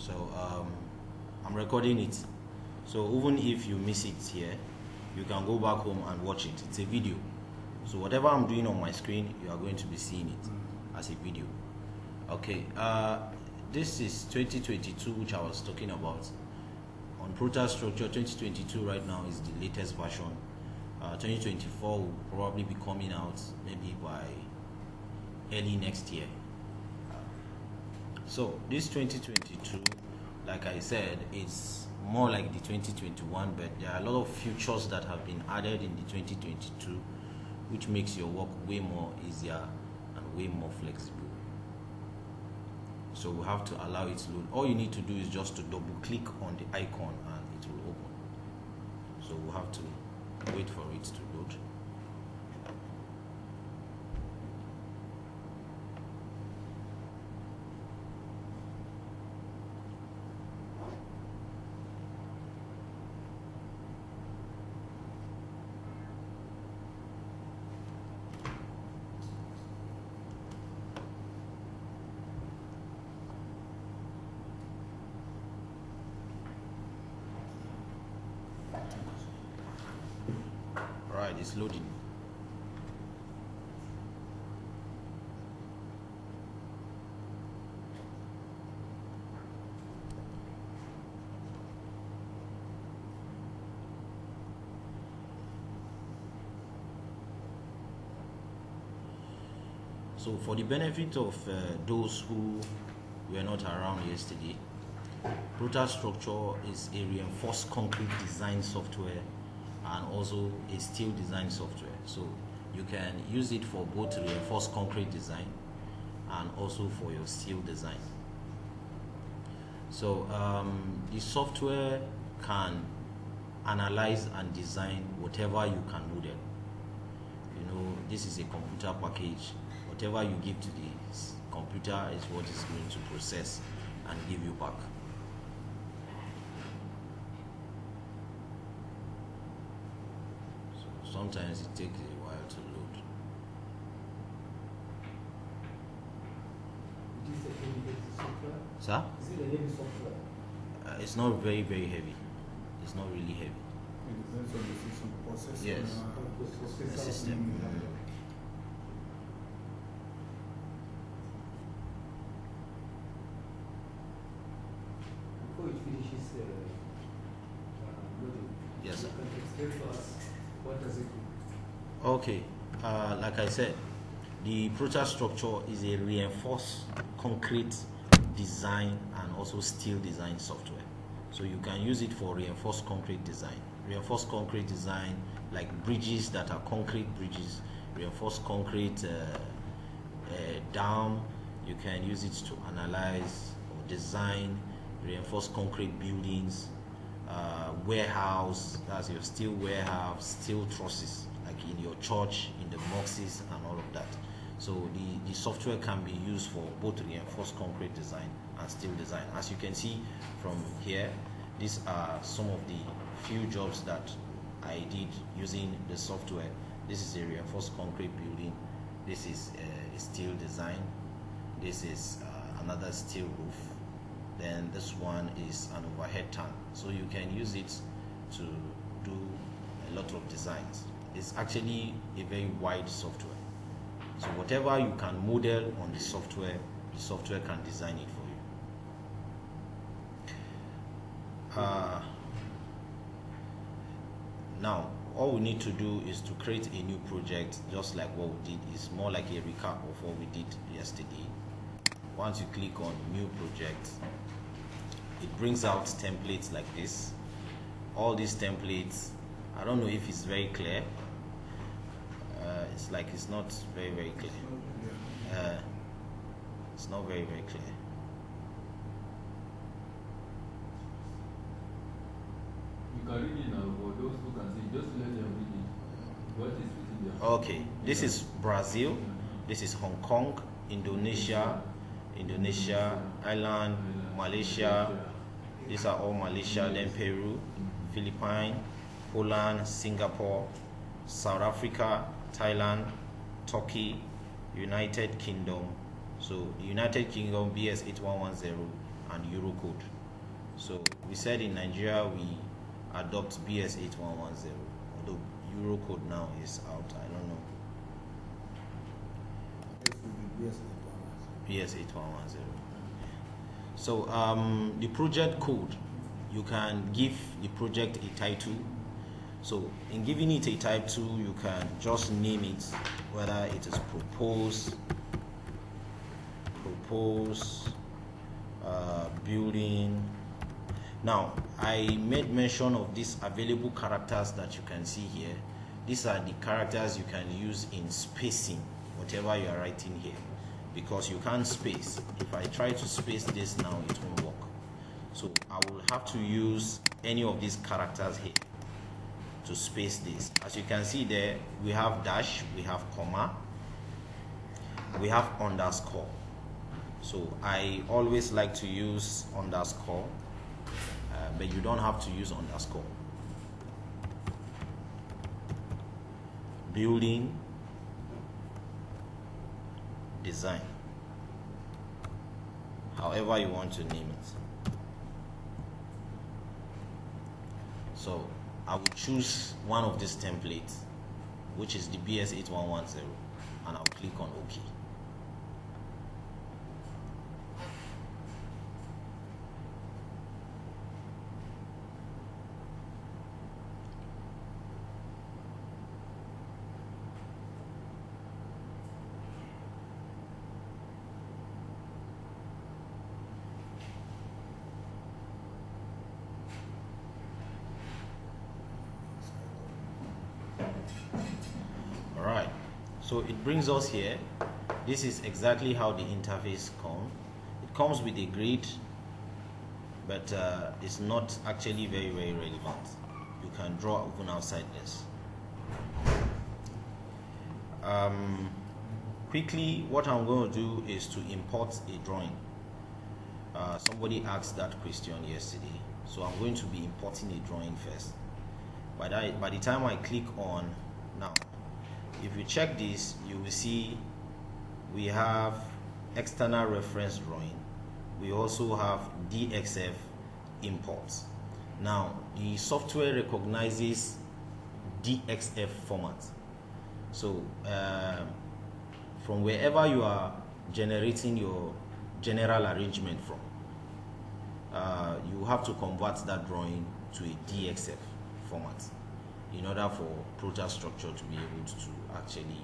So I'm recording it. So even if you miss it here, you can go back home and watch it. It's a video. So whatever I'm doing on my screen, you are going to be seeing it as a video. Okay. This is 2022, which I was talking about. On Protastructure, 2022 right now is the latest version. 2024 will probably be coming out maybe by early next year. So this 2022, like I said, is more like the 2021, but there are a lot of features that have been added in the 2022, which makes your work way more easier and way more flexible. So we have to allow it to load. All you need to do is just to double click on the icon and it will open. So we'll have to wait for it to load. Right, it's loading. So for the benefit of those who were not around yesterday, Protastructure is a reinforced concrete design software and also a steel design software. So you can use it for both reinforced concrete design and also for your steel design. So the software can analyze and design whatever you can model. You know, this is a computer package. Whatever you give to the computer is what it's going to process and give you back. Sometimes it takes a while to load. Is it a heavy software? Sir? Is it a heavy software? It's not very heavy. It's not really heavy. It depends on the system process. Yes. The system. Before it finishes loading, Yes, sir. you can explain to us what does it do? Okay. Like I said, the Protastructure is a reinforced concrete design and also steel design software. So you can use it for reinforced concrete design. Reinforced concrete design, like bridges that are concrete bridges, reinforced concrete dam. You can use it to analyze or design reinforced concrete buildings, warehouse, that's your steel warehouse, steel trusses, like in your church, in the boxes and all of that. So the software can be used for both reinforced concrete design and steel design. As you can see from here, these are some of the few jobs that I did using the software. This is a reinforced concrete building. This is a steel design. This is another steel roof. Then this one is an overhead tank. So you can use it to do a lot of designs. It's actually a very wide software. So whatever you can model on the software can design it for you. Now, all we need to do is to create a new project, just like what we did. It's more like a recap of what we did yesterday. Once you click on new project, it brings out templates like this. All these templates, I don't know if it's very clear. It's like it's not very clear. It's not very clear. You can read it now for those who can see. Just let them read it. What is written there? Okay, this is Brazil. This is Hong Kong, Indonesia, Ireland, Malaysia. These are all Malaysia. Then Peru, Philippines, Poland, Singapore, South Africa, Thailand, Turkey, United Kingdom. So United Kingdom BS8110 and Eurocode. So we said in Nigeria we adopt BS 8110, although Eurocode now is out. I don't know. BS 8110. So the project code, you can give the project a title. So in giving it a title, you can just name it, whether it is propose building. Now I made mention of these available characters that you can see here. These are the characters you can use in spacing whatever you are writing here, because you can't space. If I try to space this now, it won't work. So I will have to use any of these characters here to space this. As you can see there, we have dash, we have comma, we have underscore. So I always like to use underscore, but you don't have to use underscore. Building design, however you want to name it. So I will choose one of these templates, which is the BS 8110, and I'll click on OK. Alright, so it brings us here. This is exactly how the interface comes. It comes with a grid, but it's not actually very relevant. You can draw even outside this. Quickly, what I'm going to do is to import a drawing. Somebody asked that question yesterday, so I'm going to be importing a drawing first. By the time I click on now, if you check this, you will see we have external reference drawing. We also have DXF imports. Now the software recognizes DXF format. So from wherever you are generating your general arrangement from, you have to convert that drawing to a DXF format in order for Protastructure to be able to actually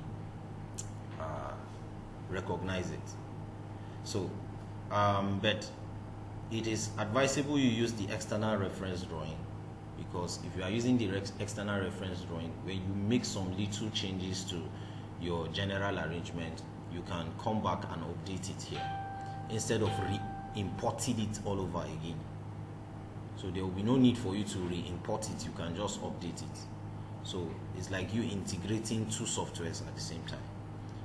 recognize it. So but it is advisable you use the external reference drawing, because if you are using the external reference drawing, when you make some little changes to your general arrangement, you can come back and update it here instead of re-importing it all over again. So there will be no need for you to re-import it. You can just update it. So it's like you integrating two softwares at the same time.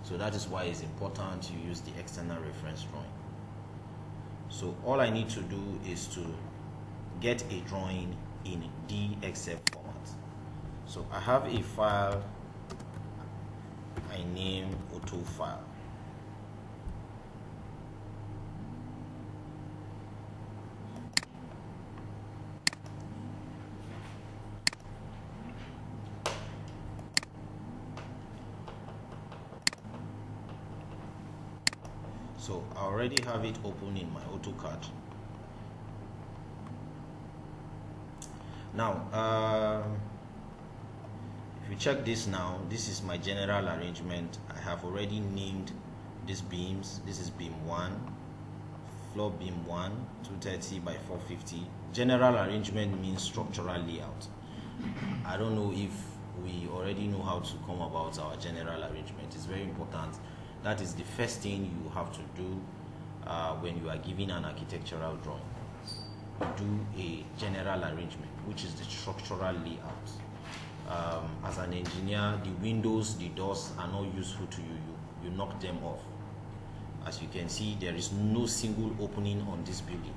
So that is why it's important you use the external reference drawing. So all I need to do is to get a drawing in DXF format. So I have a file I name auto file. So I already have it open in my AutoCAD. Now, if you check this now, this is my general arrangement. I have already named these beams. This is beam 1, floor beam 1, 230 by 450. General arrangement means structural layout. I don't know if we already know how to come about our general arrangement. It's very important. That is the first thing you have to do when you are giving an architectural drawing. Do a general arrangement, which is the structural layout. As an engineer, the windows, the doors are not useful to you. You knock them off. As you can see, there is no single opening on this building.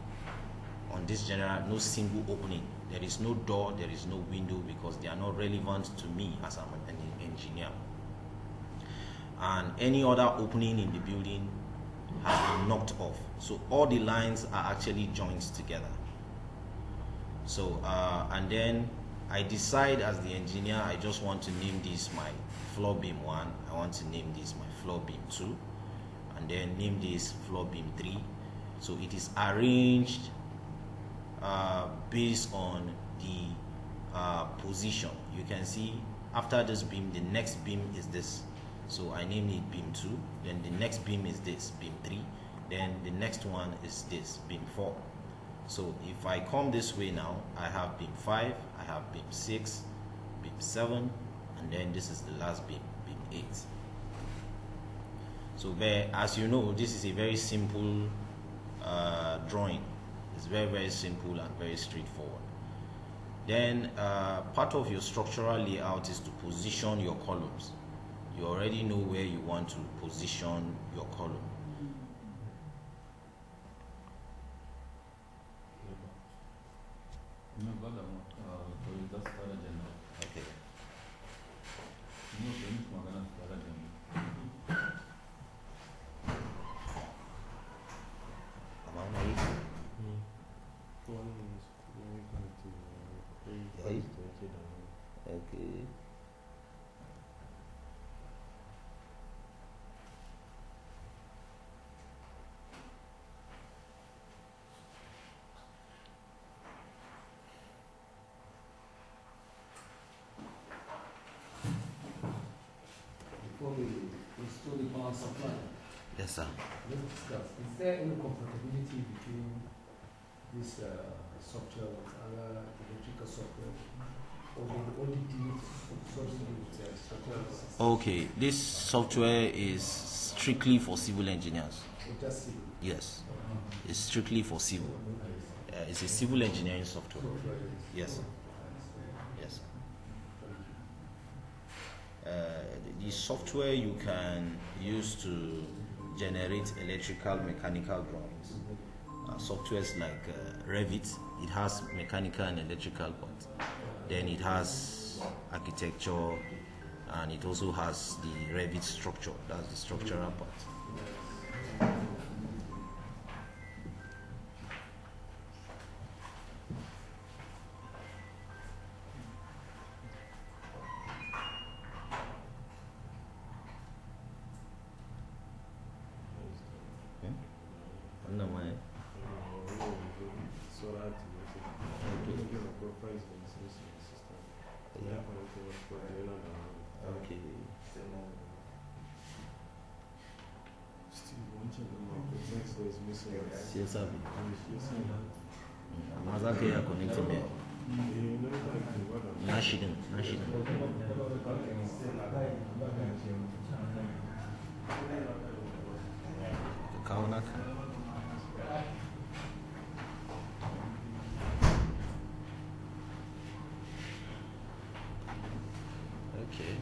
On this general, no single opening. There is no door, there is no window, because they are not relevant to me as an engineer. And any other opening in the building has been knocked off. So all the lines are actually joined together. So and then I decide as the engineer, I just want to name this my floor beam 1, I want to name this my floor beam 2, and then name this floor beam 3. So it is arranged based on the position. You can see after this beam, the next beam is this. So I name it beam 2, then the next beam is this, beam 3, then the next one is this, beam 4. So if I come this way now, I have beam 5, I have beam 6, beam 7, and then this is the last beam, beam 8. So as you know, this is a very simple drawing. It's very, very simple and very straightforward. Then part of your structural layout is to position your columns. You already know where you want to position your column. Okay. Okay. Before we install the power supply, Yes, sir. let's discuss. Is there any compatibility between this software with other electrical software? Or do you only deal solely with structural systems? Okay, this software is strictly for civil engineers. Or just civil? Yes, it's strictly for civil. It's a civil engineering software. Yes, sir. Yes, sir. The software you can use to generate electrical, mechanical drawings. Softwares like Revit, it has mechanical and electrical parts. Then it has architecture, and it also has the Revit structure. That's the structural part. No, man. Okay. Yes, sir. Mazake ya connecting me. Nashidin. Kaunak. Okay.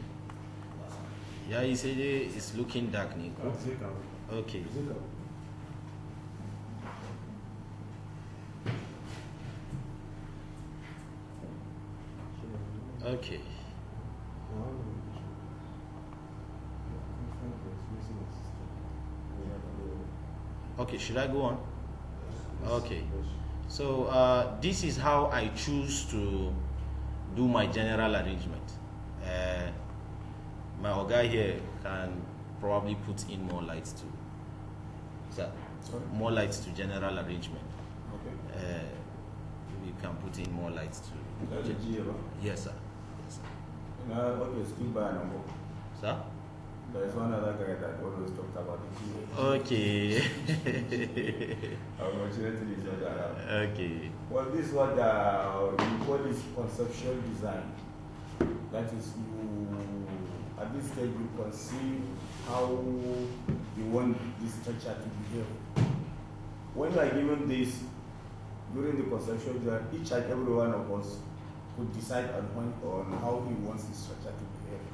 Yeah, you said it's looking dark, Nico. Okay. Okay. Okay, should I go on? Okay. So this is how I choose to do my general arrangement. My guy here can probably put in more lights to. Sir, more lights to general arrangement. Okay. We can put in more lights to. Yes, sir. Yes, sir. Okay, still by a number. Sir? There's one other guy that always talked about it. Okay. Unfortunately, it's not around. Okay. Well, this is what we call this conceptual design. That is, at this stage, you conceive how you want this structure to behave. When you are given this during the conceptual design, each and every one of us could decide on how he wants the structure to behave.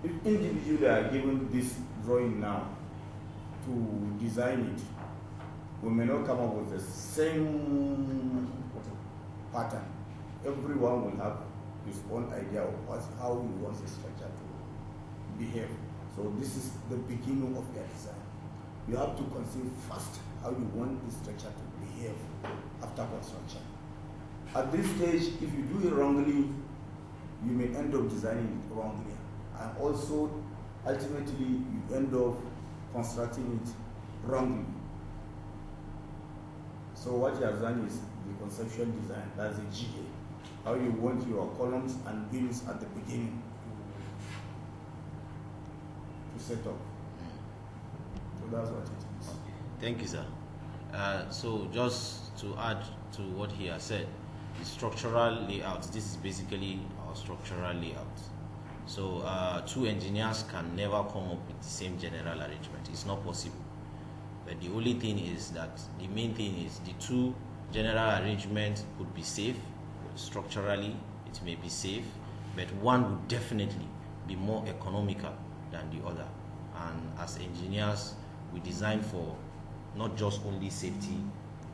If individually are given this drawing now to design it, we may not come up with the same pattern. Everyone will have his own idea of how he wants the structure to behave. So this is the beginning of your design. You have to conceive first how you want the structure to behave after construction. at this stage, if you do it wrongly, you may end up designing it wrongly. And also, ultimately, you end up constructing it wrongly. So what you have done is the conceptual design, that's the GA. How you want your columns and beams at the beginning to set up. So that's what it is. Thank you, sir. So just to add to what he has said, the structural layout, this is basically our structural layout. So two engineers can never come up with the same general arrangement. It's not possible. But the only thing is that the main thing is the two general arrangements could be safe. Structurally, it may be safe, but one would definitely be more economical than the other. And as engineers, we design for not just only safety,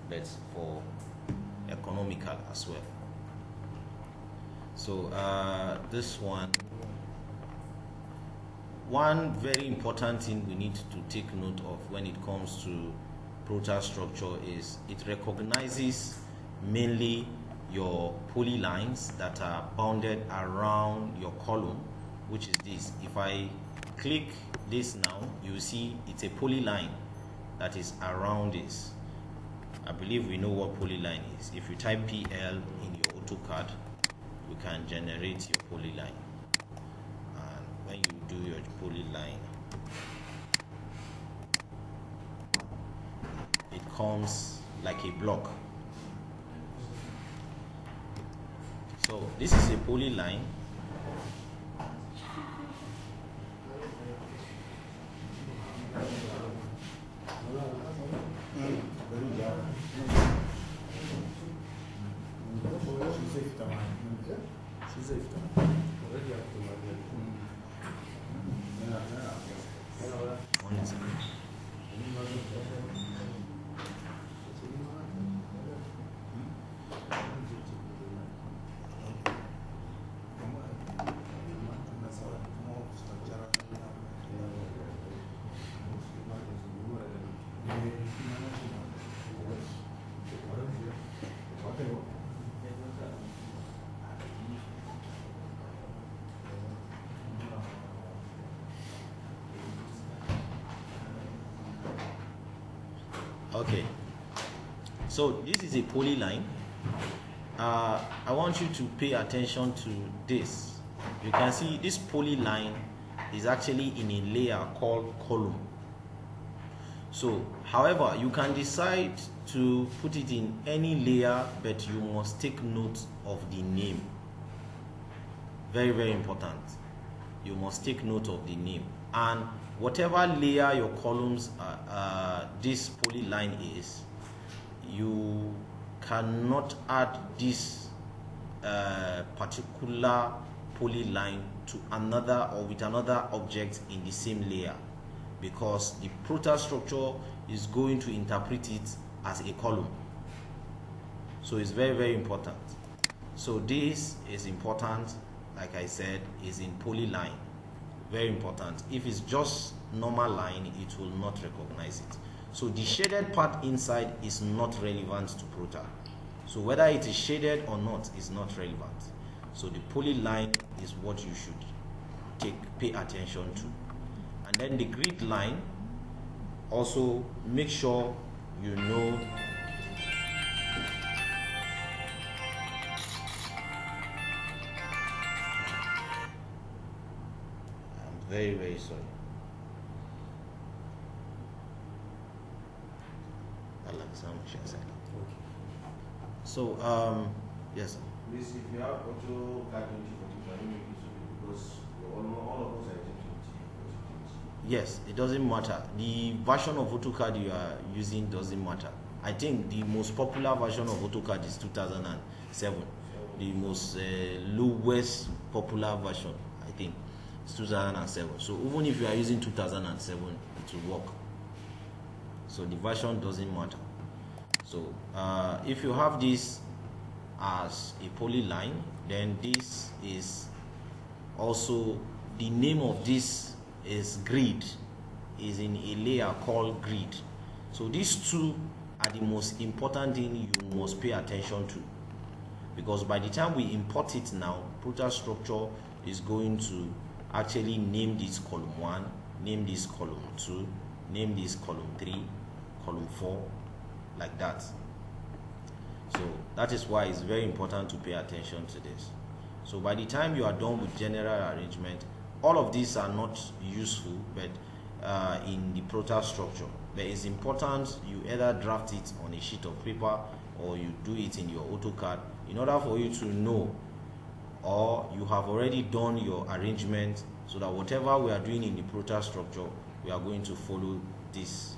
but for economical as well. So this one very important thing we need to take note of when it comes to Protastructure is it recognizes mainly your polylines that are bounded around your column, which is this. If I click this now, you see it's a polyline that is around this. I believe we know what polyline is. If you type PL in your AutoCAD, you can generate your polyline. And when you do your polyline, it comes like a block. So this is a polyline. Okay, so this is a polyline. I want you to pay attention to this. You can see this polyline is actually in a layer called column. So, however, you can decide to put it in any layer, but you must take note of the name. Very, very important. You must take note of the name. And whatever layer your columns this polyline is, you cannot add this particular polyline to another or with another object in the same layer, because the Protastructure is going to interpret it as a column. So it's very, very important. So this is important, like I said, is in polyline. Very important. If it's just normal line, it will not recognize it. So the shaded part inside is not relevant to Prota. So whether it is shaded or not is not relevant. So the polyline is what you should pay attention to. And then the grid line, also make sure you know very, very sorry. So, yes, sir. Please, if you have AutoCAD 2040, can you make it so because all of us are using 2040. Yes, it doesn't matter. The version of AutoCAD you are using doesn't matter. I think the most popular version of AutoCAD is 2007. The most lowest popular version, I think, is 2007. So even if you are using 2007, it will work. So the version doesn't matter. So if you have this as a polyline, then this is also, the name of this is grid, is in a layer called grid. So these two are the most important thing you must pay attention to. because by the time we import it now, Protastructure is going to actually name this column 1, name this column 2, name this column 3, column 4, like that. So that is why it's very important to pay attention to this. So by the time you are done with general arrangement, all of these are not useful, but in the Protastructure, but it's important you either draft it on a sheet of paper or you do it in your AutoCAD in order for you to know, or you have already done your arrangement, so that whatever we are doing in the Protastructure, we are going to follow this.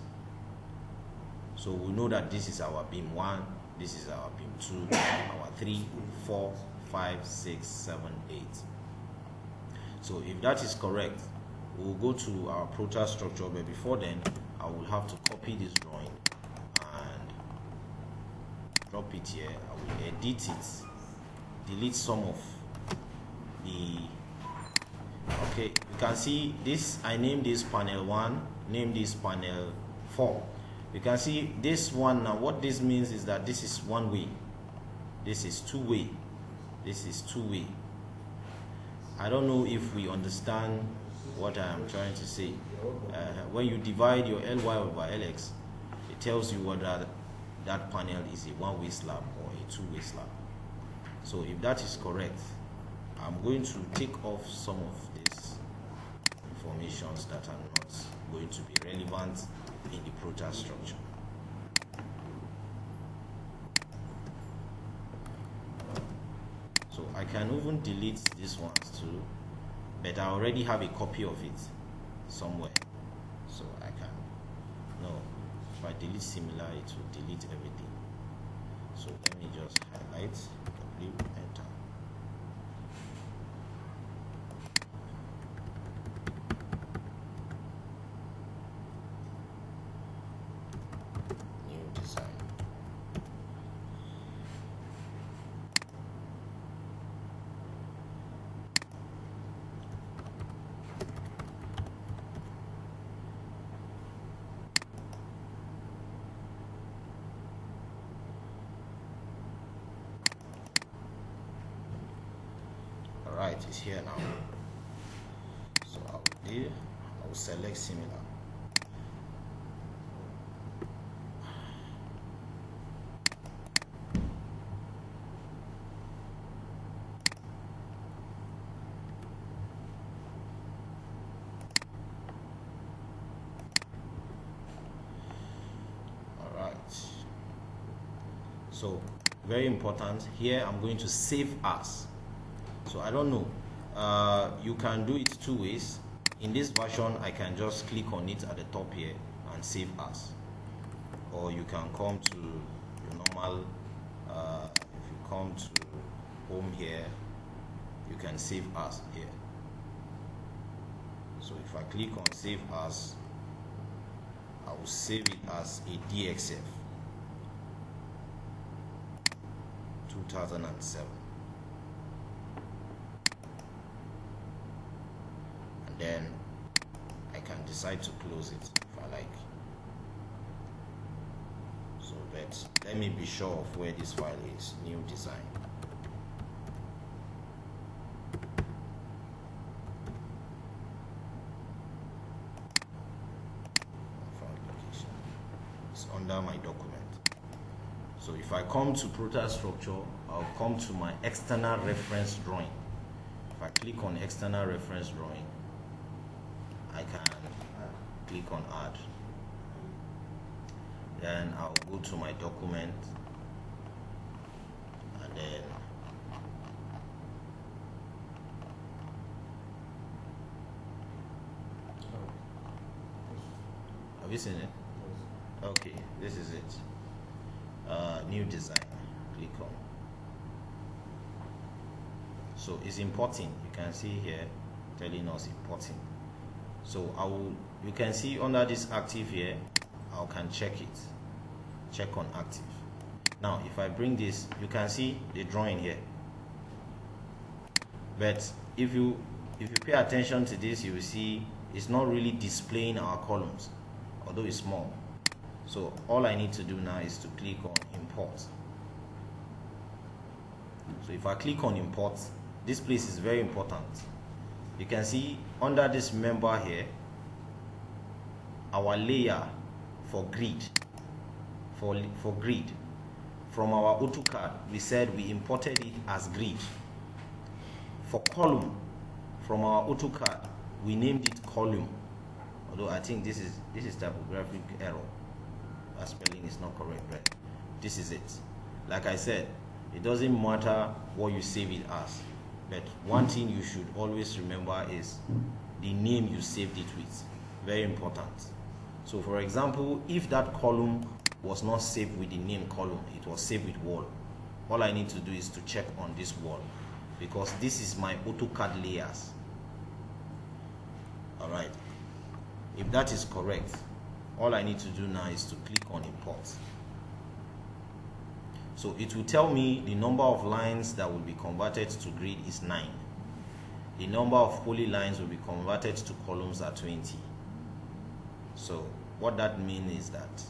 So we know that this is our beam 1, this is our beam 2, our 3, 4, 5, 6, 7, 8. So if that is correct, we'll go to our Protastructure, but before then, I will have to copy this drawing and drop it here. I will edit it, delete some of the, okay, you can see this, I named this panel 1, name this panel 4. You can see this one now, what this means is that this is one way, this is two way, this is two way. I don't know if we understand what I am trying to say. When you divide your Ly over Lx, it tells you whether that panel is a one-way slab or a two-way slab. So if that is correct, I'm going to take off some of these informations that are not going to be relevant in the Protastructure. So I can even delete these ones too, but I already have a copy of it somewhere, so I can, no, if I delete similar, it will delete everything. So let me just highlight, W, enter. New design. Right, it's here now. So I will select similar. All right. So very important here, I'm going to save as. So I don't know, you can do it two ways. In this version, I can just click on it at the top here and save as, or you can come to your normal, if you come to home here, you can save as here. So if I click on save as, I will save it as a DXF 2007. Then I can decide to close it if I like. So let me be sure of where this file is. New design. File location. It's under my document. So if I come to Protastructure, I'll come to my external reference drawing. If I click on external reference drawing, I can click on add. Then I'll go to my document and then have you seen it? Okay, this is it. New design. Click on. So it's importing. You can see here telling us importing. So you can see under this active here, I can check it. Check on active. Now, if I bring this, you can see the drawing here. But if you pay attention to this, you will see it's not really displaying our columns, although it's small. So all I need to do now is to click on import. So if I click on import, this place is very important. You can see under this member here, our layer for grid, for grid, from our AutoCAD, we said we imported it as grid. For column, from our AutoCAD, we named it column. Although I think this is typographic error. That spelling is not correct, right? This is it. Like I said, it doesn't matter what you save it as, but one thing you should always remember is the name you saved it with. Very important. So for example, if that column was not saved with the name column, it was saved with wall, all I need to do is to check on this wall, because this is my AutoCAD layers. Alright, if that is correct, all I need to do now is to click on import. So it will tell me the number of lines that will be converted to grid is 9. The number of polylines will be converted to columns are 20. So what that means is that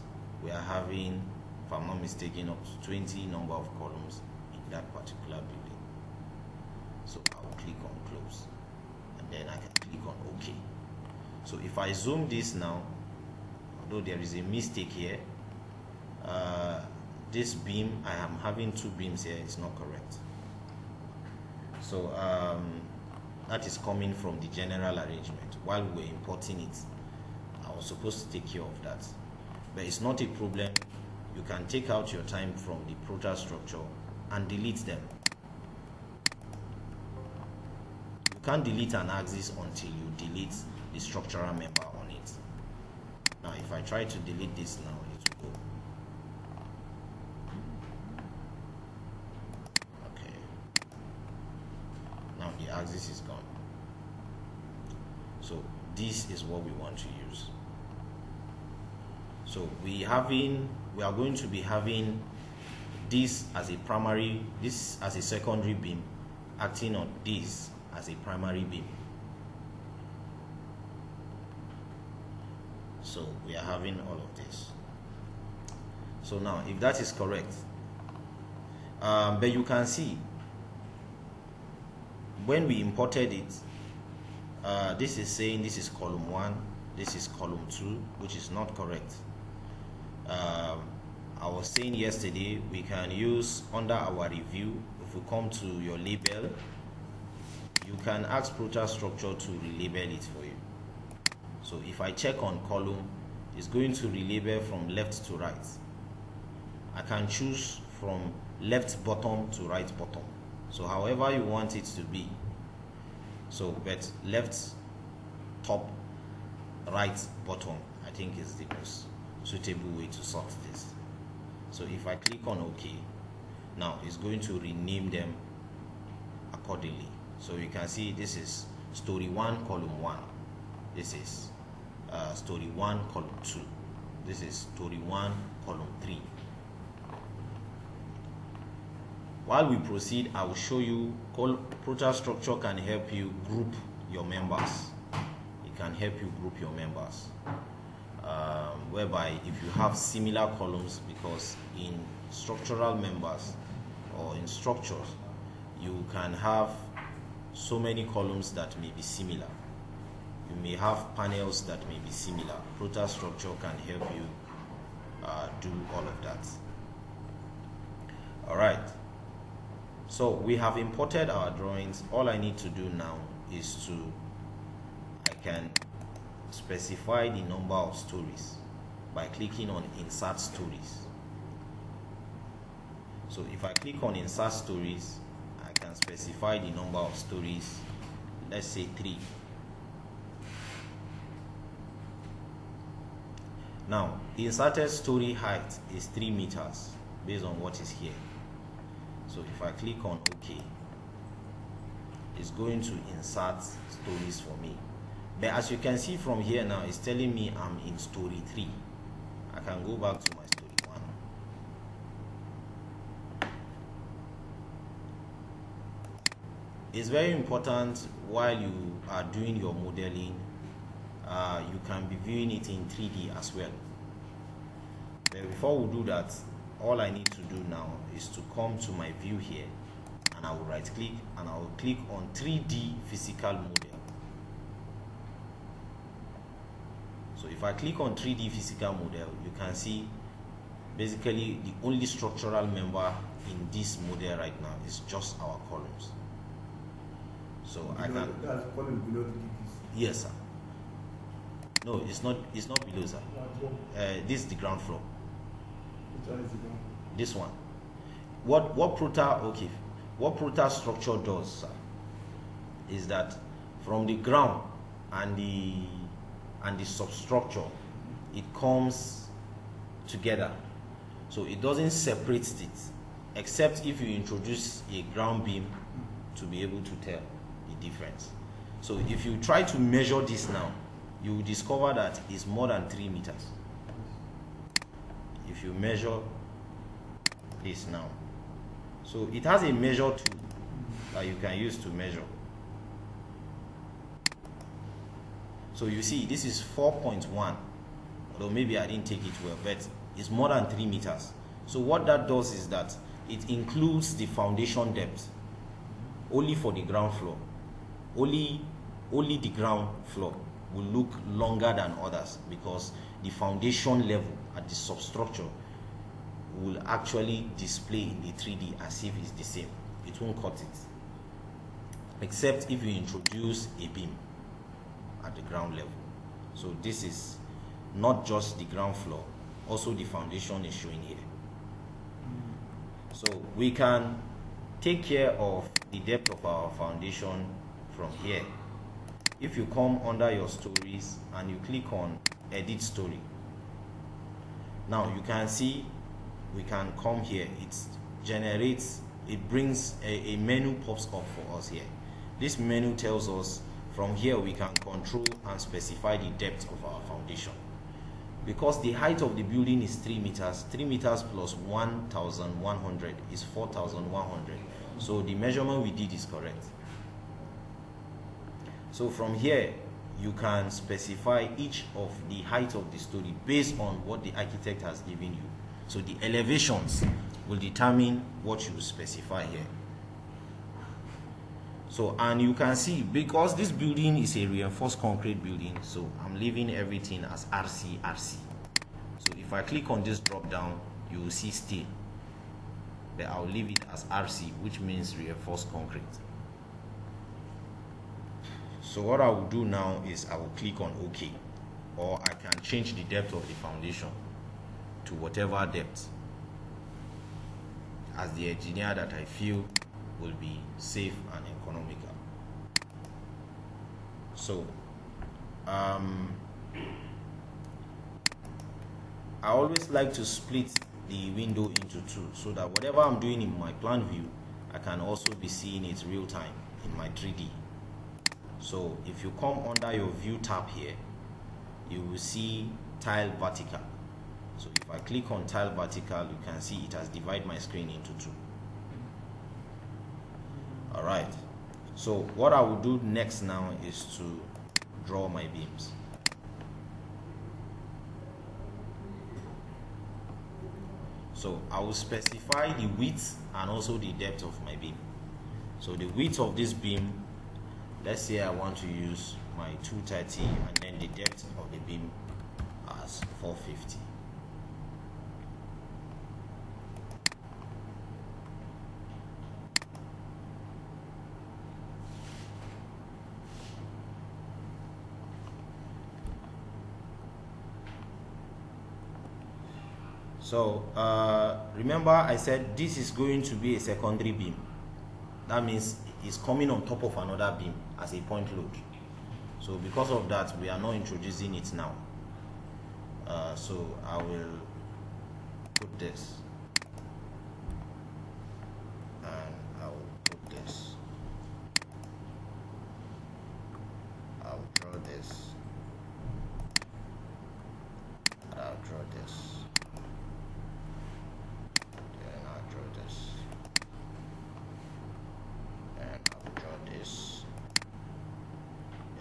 we are having, if I'm not mistaken, up to 20 number of columns in that particular building. So I will click on close, and then I can click on OK. So if I zoom this now, although there is a mistake here, this beam, I am having 2 beams here, it's not correct. So that is coming from the general arrangement. While we were importing it, I was supposed to take care of that, but it's not a problem. You can take out your time from the Protastructure and delete them. You can't delete an axis until you delete the structural member on it. Now if I try to delete this now, it will go. Okay, now the axis is gone. So this is what we want to use. So we are going to be having this as a primary, this as a secondary beam, acting on this as a primary beam. So we are having all of this. So now if that is correct, but you can see when we imported it, this is saying this is column 1, this is column 2, which is not correct. I was saying yesterday, we can use under our review, if we come to your label, you can ask Protastructure to relabel it for you. So if I check on column, it's going to relabel from left to right. I can choose from left bottom to right bottom. So however you want it to be. So but left top, right bottom, I think is the most suitable way to sort this. So if I click on OK, now it's going to rename them accordingly. So you can see this is story 1 column 1, this is story 1 column 2, this is story 1 column 3. While we proceed, I will show you Protastructure can help you group your members. It can help you group your members, whereby if you have similar columns, because in structural members or in structures you can have so many columns that may be similar. You may have panels that may be similar. Protastructure can help you do all of that. Alright, so we have imported our drawings. All I need to do now is I can specify the number of stories by clicking on insert stories. So if I click on insert stories, I can specify the number of stories, let's say 3. Now the inserted story height is 3 meters based on what is here. So if I click on OK, it's going to insert stories for me. But as you can see from here now, it's telling me I'm in story 3. I can go back to my story 1. It's very important while you are doing your modeling, you can be viewing it in 3D as well. But before we do that, all I need to do now is to come to my view here and I will right click and I will click on 3D physical model. So if I click on 3D physical model, you can see basically the only structural member in this model right now is just our columns. So I can. That's column below the DPs. Yes, sir. No, it's not. It's not below, sir. This is the ground floor. Which one is the ground? This one. What Protastructure does, sir, is that from the ground and the substructure, it comes together. So it doesn't separate it, except if you introduce a ground beam to be able to tell the difference. So if you try to measure this now, you will discover that it's more than 3 meters. If you measure this now, so it has a measure tool that you can use to measure. So you see, this is 4.1, although maybe I didn't take it well, but it's more than 3 meters. So what that does is that it includes the foundation depth only for the ground floor. Only the ground floor will look longer than others because the foundation level at the substructure will actually display in the 3D as if it's the same. It won't cut it, except if you introduce a beam at the ground level. So this is not just the ground floor, also the foundation is showing here. So we can take care of the depth of our foundation from here. If you come under your stories and you click on edit story, now you can see we can come here. It generates, it brings a menu pops up for us here. This menu tells us from here we can control and specify the depth of our foundation. Because the height of the building is 3 meters, 3 meters plus 1,100 is 4,100. So the measurement we did is correct. So from here, you can specify each of the height of the story based on what the architect has given you. So the elevations will determine what you specify here. So, and you can see, because this building is a reinforced concrete building, so I'm leaving everything as RC. So if I click on this drop down, you will see steel. But I'll leave it as RC, which means reinforced concrete. So what I will do now is I will click on OK, or I can change the depth of the foundation to whatever depth as the engineer that I feel will be safe and economical. So I always like to split the window into two so that whatever I'm doing in my plan view, I can also be seeing it real time in my 3D. So if you come under your view tab here, you will see tile vertical. So if I click on tile vertical, you can see it has divided my screen into two. Alright, so what I will do next now is to draw my beams. So I will specify the width and also the depth of my beam. So the width of this beam, let's say I want to use my 230, and then the depth of the beam as 450. So remember I said this is going to be a secondary beam. That means it's coming on top of another beam as a point load. So because of that, we are not introducing it now. So I will put this, and I will put this. I'll draw this, and I'll draw this.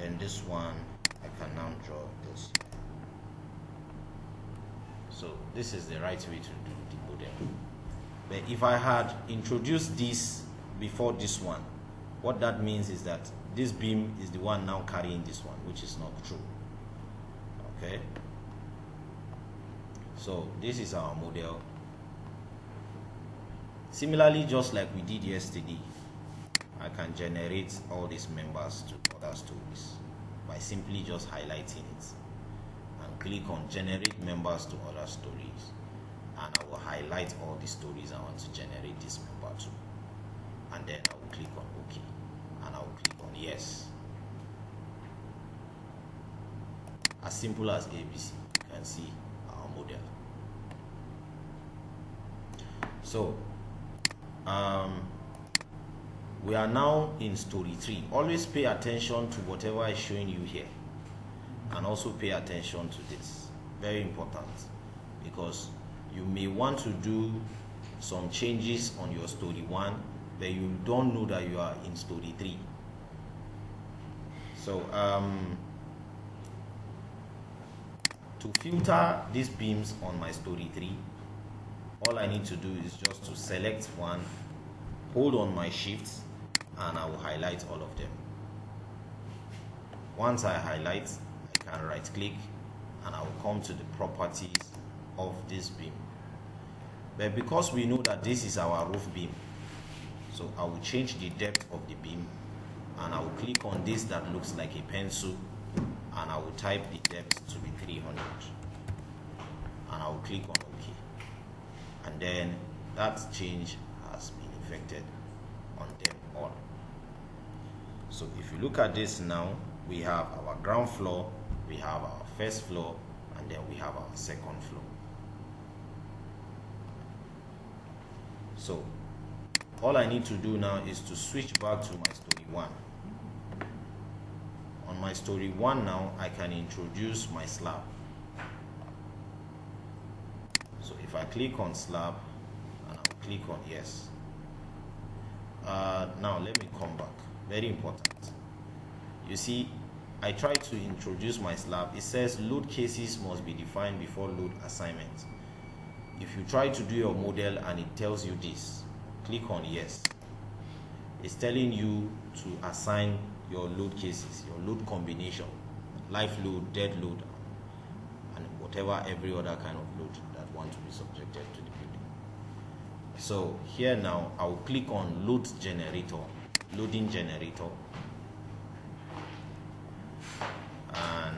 And this one I can now draw this. So this is the right way to do the model. But if I had introduced this before this one, what that means is that this beam is the one now carrying this one, which is not true. Okay, so this is our model. Similarly, just like we did yesterday, I can generate all these members to other stories by simply just highlighting it and click on generate members to other stories, and I will highlight all the stories I want to generate this member to, and then I will click on OK, and I will click on yes. As simple as ABC. You can see our model. So we are now in story 3. Always pay attention to whatever is showing you here, and also pay attention to this. Very important, because you may want to do some changes on your story 1, but you don't know that you are in story 3. So to filter these beams on my story 3, all I need to do is just to select one, hold on my shift, and I will highlight all of them. Once I highlight, I can right click and I will come to the properties of this beam. But because we know that this is our roof beam, so I will change the depth of the beam, and I will click on this that looks like a pencil, and I will type the depth to be 300, and I will click on OK, and then that change has been effected on them all. So if you look at this now, we have our ground floor, we have our first floor, and then we have our second floor. So all I need to do now is to switch back to my story 1. On my story 1 now, I can introduce my slab. So if I click on slab, and I'll click on yes. Now let me come back. Very important. You see, I try to introduce my slab. It says load cases must be defined before load assignment. If you try to do your model and it tells you this, click on yes. It's telling you to assign your load cases, your load combination, life load, dead load, and whatever every other kind of load that want to be subjected to the building. So here now, I will click on load generator, loading generator, and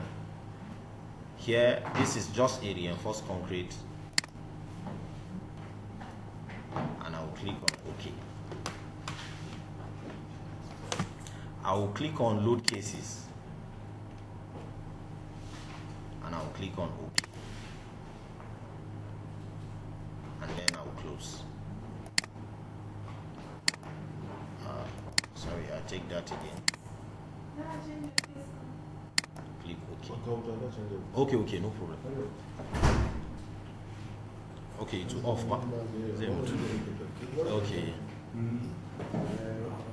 here this is just a reinforced concrete, and I will click on OK. I will click on load cases, and I will click on OK, and then I will close. Sorry, I take that again. Click OK. Okay, no problem. Okay, to off. Okay.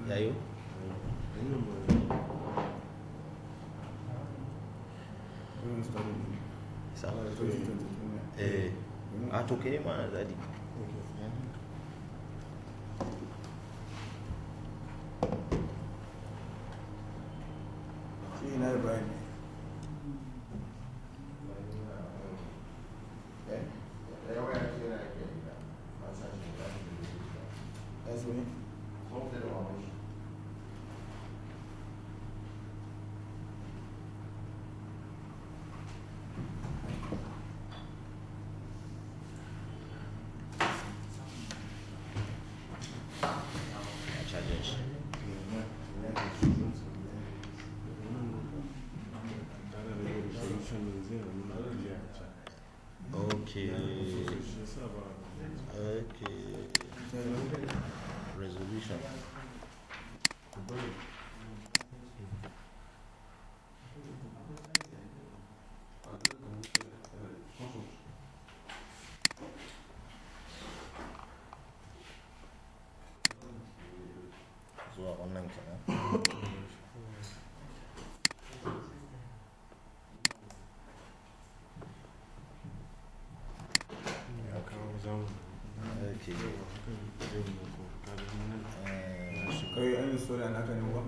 Yeah, you? Okay, man. Okay. Resolution. So online channel. Okay. Any story and I can work.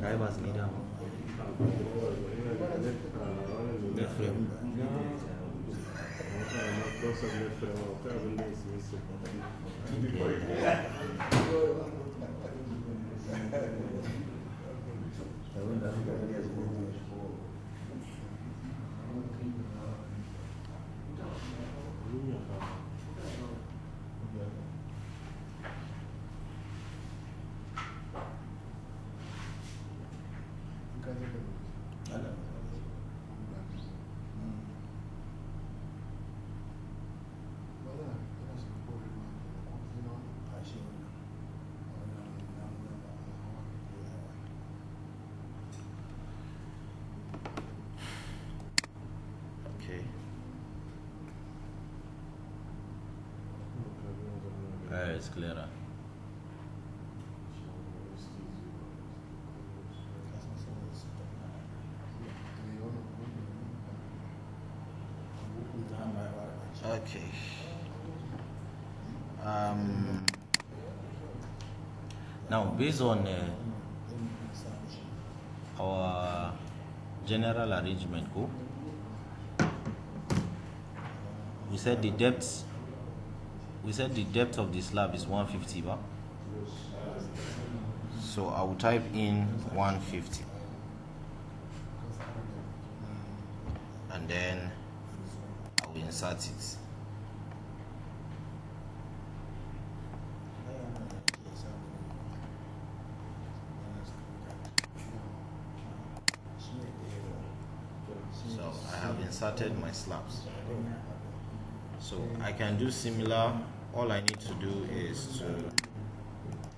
Drivers need a frame. It's clearer. Okay. Now, based on our general arrangement, we said the depth. We said the depth of the slab is 150 bar. So I will type in 150. And then I will insert it. So I have inserted my slabs. So I can do similar. All I need to do is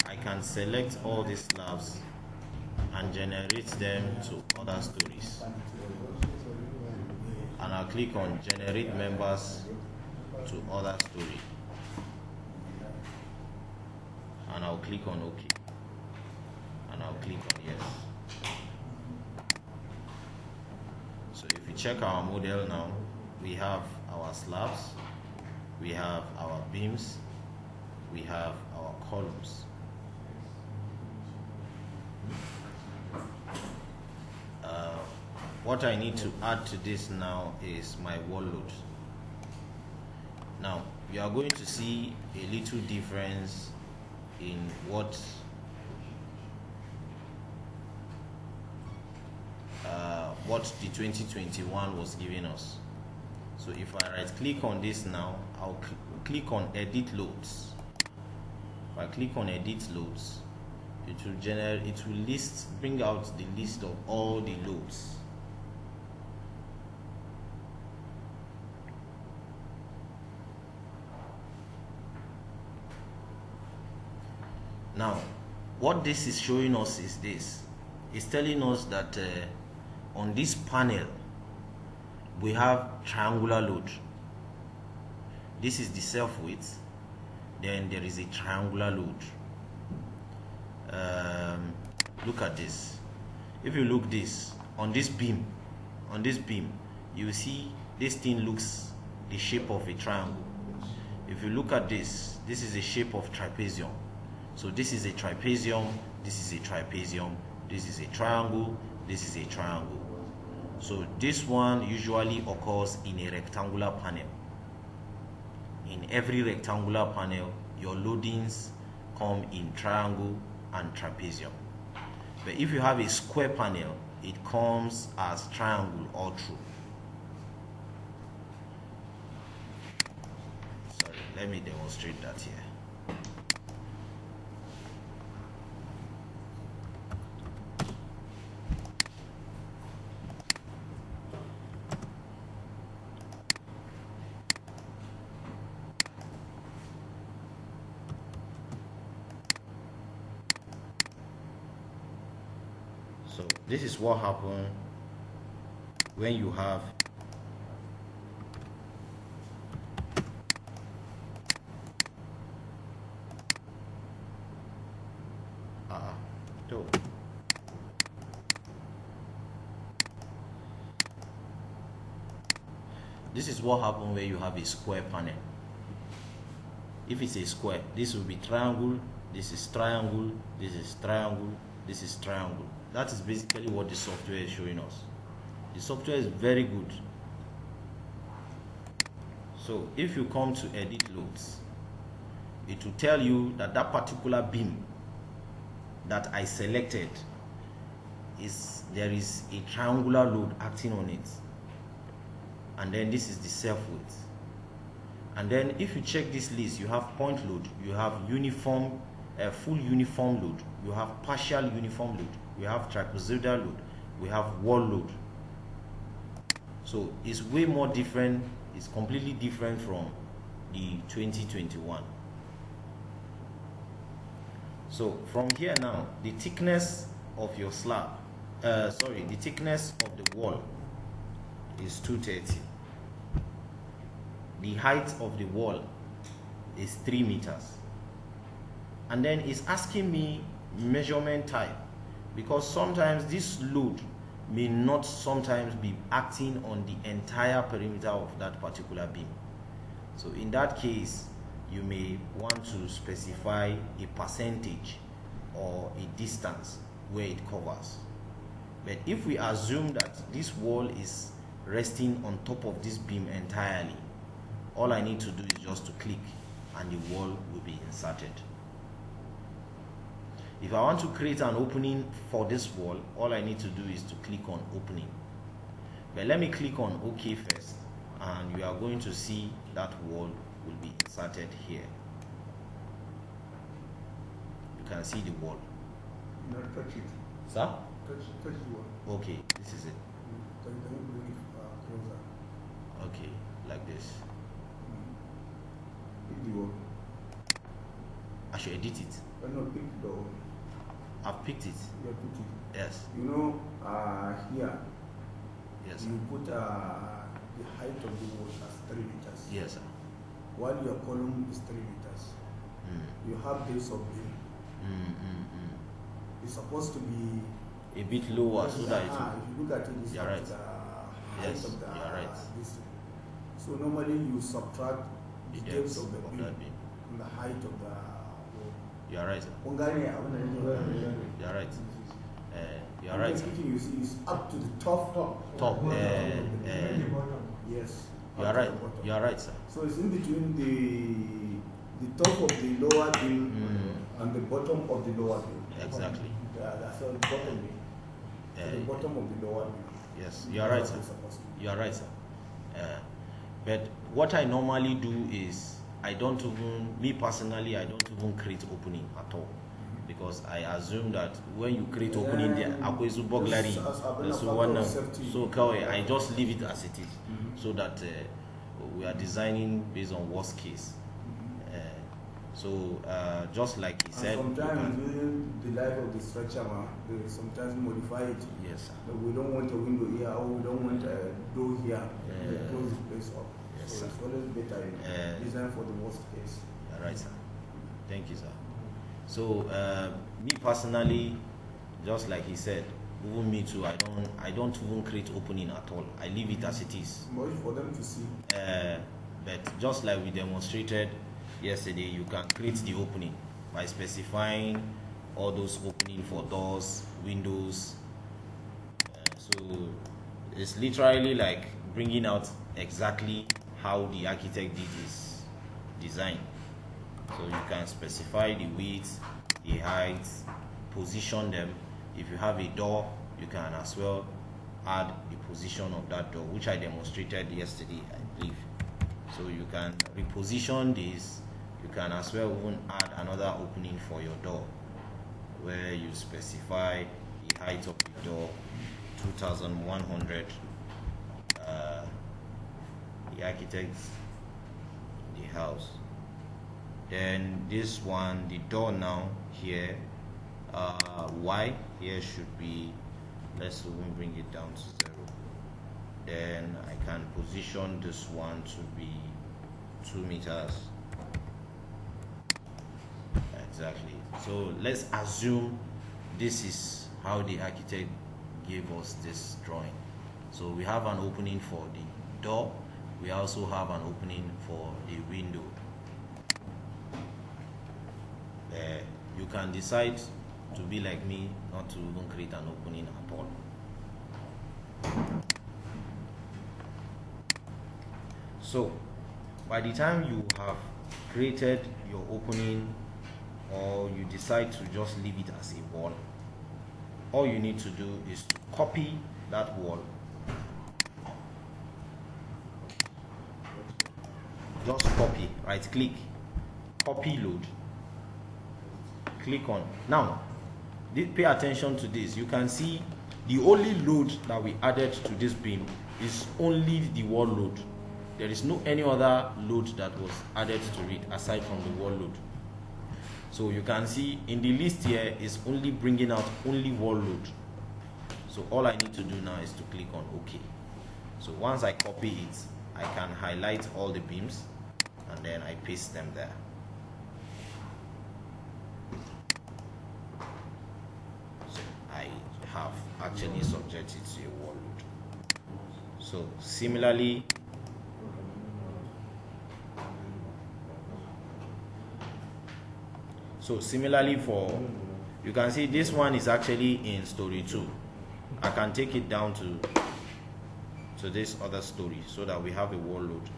I can select all these slabs and generate them to other stories. And I'll click on generate members to other story. And I'll click on OK. And I'll click on yes. So if you check our model now, we have our slabs. We have our beams, we have our columns. What I need to add to this now is my wall load. Now, you are going to see a little difference in what the 2021 was giving us. So if I right click on this now, I'll click on edit loads. If I click on edit loads, it will bring out the list of all the loads. Now, what this is showing us is this. It's telling us that on this panel, we have triangular load. This is the self width. Then there is a triangular load. Look at this. If you look this, on this beam, you see this thing looks the shape of a triangle. If you look at this is the shape of trapezium. So this is a trapezium, this is a trapezium, this is a triangle, this is a triangle. So this one usually occurs in a rectangular panel. In every rectangular panel, your loadings come in triangle and trapezium. But if you have a square panel, it comes as triangle all through. Sorry, let me demonstrate that here. So this is what happens when you have this is what happens when you have a square panel. If it's a square, this will be triangle, this is triangle, this is triangle, this is triangle. That is basically what the software is showing us. The software is very good. So if you come to edit loads, it will tell you that that particular beam that I selected there is a triangular load acting on it, and then this is the self weight. And then if you check this list, you have point load, you have uniform, full uniform load, you have partial uniform load, we have trapezoidal load, we have wall load. So it's way more different, it's completely different from the 2021. So from here now, the thickness of your slab, the thickness of the wall is 230. The height of the wall is 3 meters. And then it's asking me measurement type, because sometimes this load may not sometimes be acting on the entire perimeter of that particular beam. So in that case, you may want to specify a percentage or a distance where it covers. But if we assume that this wall is resting on top of this beam entirely, all I need to do is just to click and the wall will be inserted. If I want to create an opening for this wall, all I need to do is to click on opening. But let me click on OK first, and you are going to see that wall will be inserted here. You can see the wall. No, touch it. Sir? Touch the wall. Okay, this is it. Then bring it closer. Okay, like this. Pick the wall. I should edit it. No, pick the wall. I've picked it. You have put it. Yes. You know, here, Yes, you sir. put the height of the wall as 3 meters. Yes, sir. While your column is 3 meters. You have base of beam. It's supposed to be A bit lower so that it will. if you look at it, it's You're not right. the height Yes, of the you're right. this. So normally you subtract the The depth depth of the of beam that beam. from the height of the wall. You are right, sir. Ungane, You are right. You are right, sir. You see, it's up to the top. Top. Yes. You up are to right. the bottom. You are right, sir. So it's in between the top of the lower beam and the bottom of the lower beam. Exactly. That's the bottom beam. So the bottom of the lower beam. Yes, you are right, sir. That's what it's supposed to be. You are right, sir. But what I normally do is, me personally, I don't even create opening at all. Because I assume that when you create opening there, akwai su burglary, so one, so I just leave it as it is, so that we are designing based on worst case. So just like he said, sometimes during the life of the structure, they sometimes modify it. yes, sir. We don't want a window here, or we don't want a door here. They close the place up. Yes, So sir. it's always better design for the worst case. You're right, sir. Thank you, sir. So me personally, just like he said, Even me too, I don't even create opening at all. I leave it as it is. More for them to see. But just like we demonstrated yesterday, you can create the opening by specifying all those opening for doors, windows. So it's literally like bringing out exactly how the architect did his design. So you can specify the width, the height, position them. If you have a door, you can as well add the position of that door, which I demonstrated yesterday, I believe. So you can reposition this. You can as well even add another opening for your door, where you specify the height of the door, 2100. The architect, the house. Then this one, the door now here, Y here should be, let's even bring it down to 0. Then I can position this one to be 2 meters. Exactly. So let's assume this is how the architect gave us this drawing. So we have an opening for the door. We also have an opening for the window. You can decide to be like me, not to even create an opening at all. So by the time you have created your opening, or you decide to just leave it as a wall, all you need to do is to copy that wall. Just copy, right click, copy load, click on. Now pay attention to this. You can see the only load that we added to this beam is only the wall load. There is no any other load that was added to it aside from the wall load. So you can see in the list here is only bringing out only wall load. So all I need to do now is to click on OK. So once I copy it, I can highlight all the beams and then I paste them there. So I have actually subjected to a wall load. So similarly, for, you can see this one is actually in story 2. I can take it down to this other story so that we have a wall load.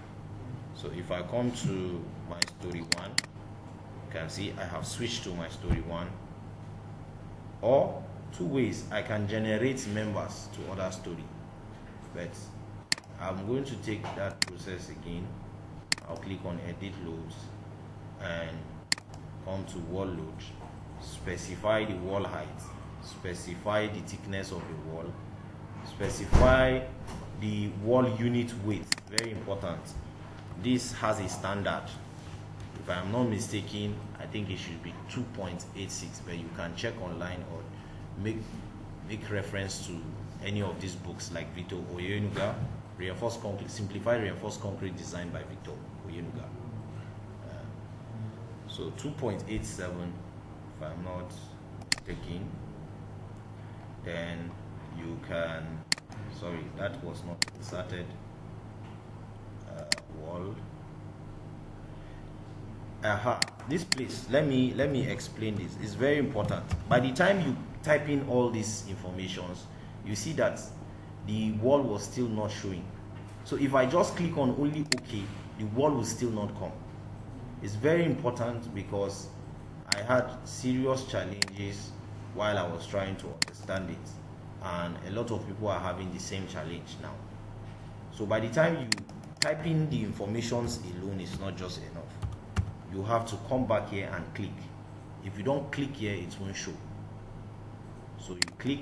So if I come to my story 1, you can see I have switched to my story 1. Or 2 ways I can generate members to other story, but I'm going to take that process again. I'll click on edit loads and come to wall load, specify the wall height, specify the thickness of the wall, specify the wall unit weight. Very important. This has a standard. If I am not mistaken, I think it should be 2.86, but you can check online or make reference to any of these books like Victor Oyenuga, Reinforced Concrete, Simplified Reinforced Concrete Design by Victor Oyenuga. So 2.87, if I'm not mistaken. Then you can, sorry, that was not inserted. Wall. This place, let me explain this. It's very important. By the time you type in all these informations, you see that the wall was still not showing. So if I just click on only OK, the wall will still not come. It's very important because I had serious challenges while I was trying to understand it, and a lot of people are having the same challenge now. So by the time you type in the informations alone is not just enough. You have to come back here and click. If you don't click here, it won't show. So you click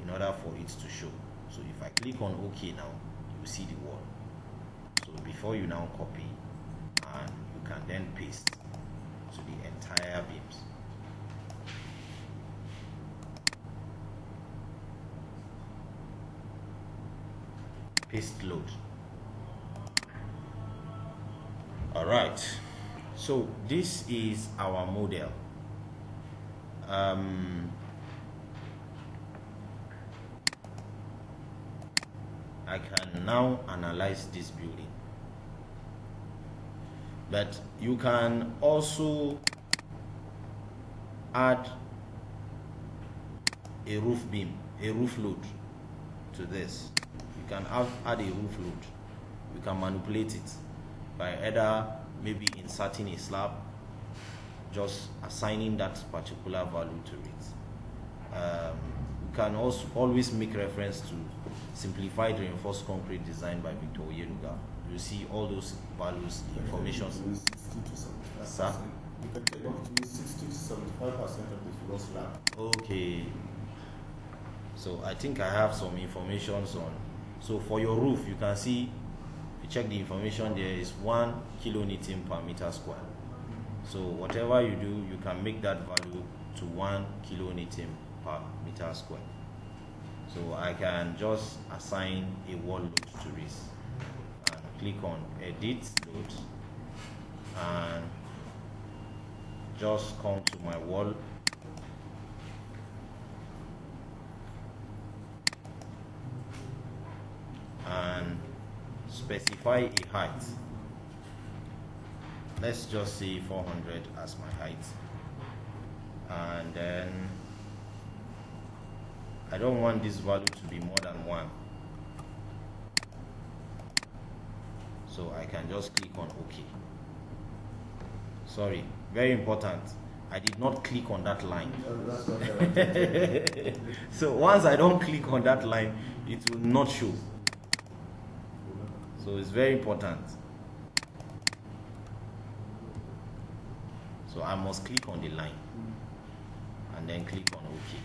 in order for it to show. So if I click on OK now, you see the wall. So before you now copy, and you can then paste to the entire beams. Paste load. All right, so this is our model. I can now analyze this building. But you can also add a roof beam, a roof load to this. You can add a roof load. You can manipulate it by either maybe inserting a slab, just assigning that particular value to it. You can also always make reference to simplified reinforced concrete design by Victor Oyenuga. You see all those values, information. 60 to 75%. Sir? You can take between 60 to 75% of the floor slab. Okay. So I think I have some information on. So for your roof, you can see, if you check the information, there is 1 kilonewton per meter square. So whatever you do, you can make that value to 1 kilonewton per meter square. So I can just assign a wall load to this and click on edit load and just come to my wall and specify a height. Let's just say 400 as my height, and then I don't want this value to be more than 1, so I can just click on OK. Sorry, very important, I did not click on that line. So once I don't click on that line, it will not show. So it's very important. So I must click on the line and then click on OK.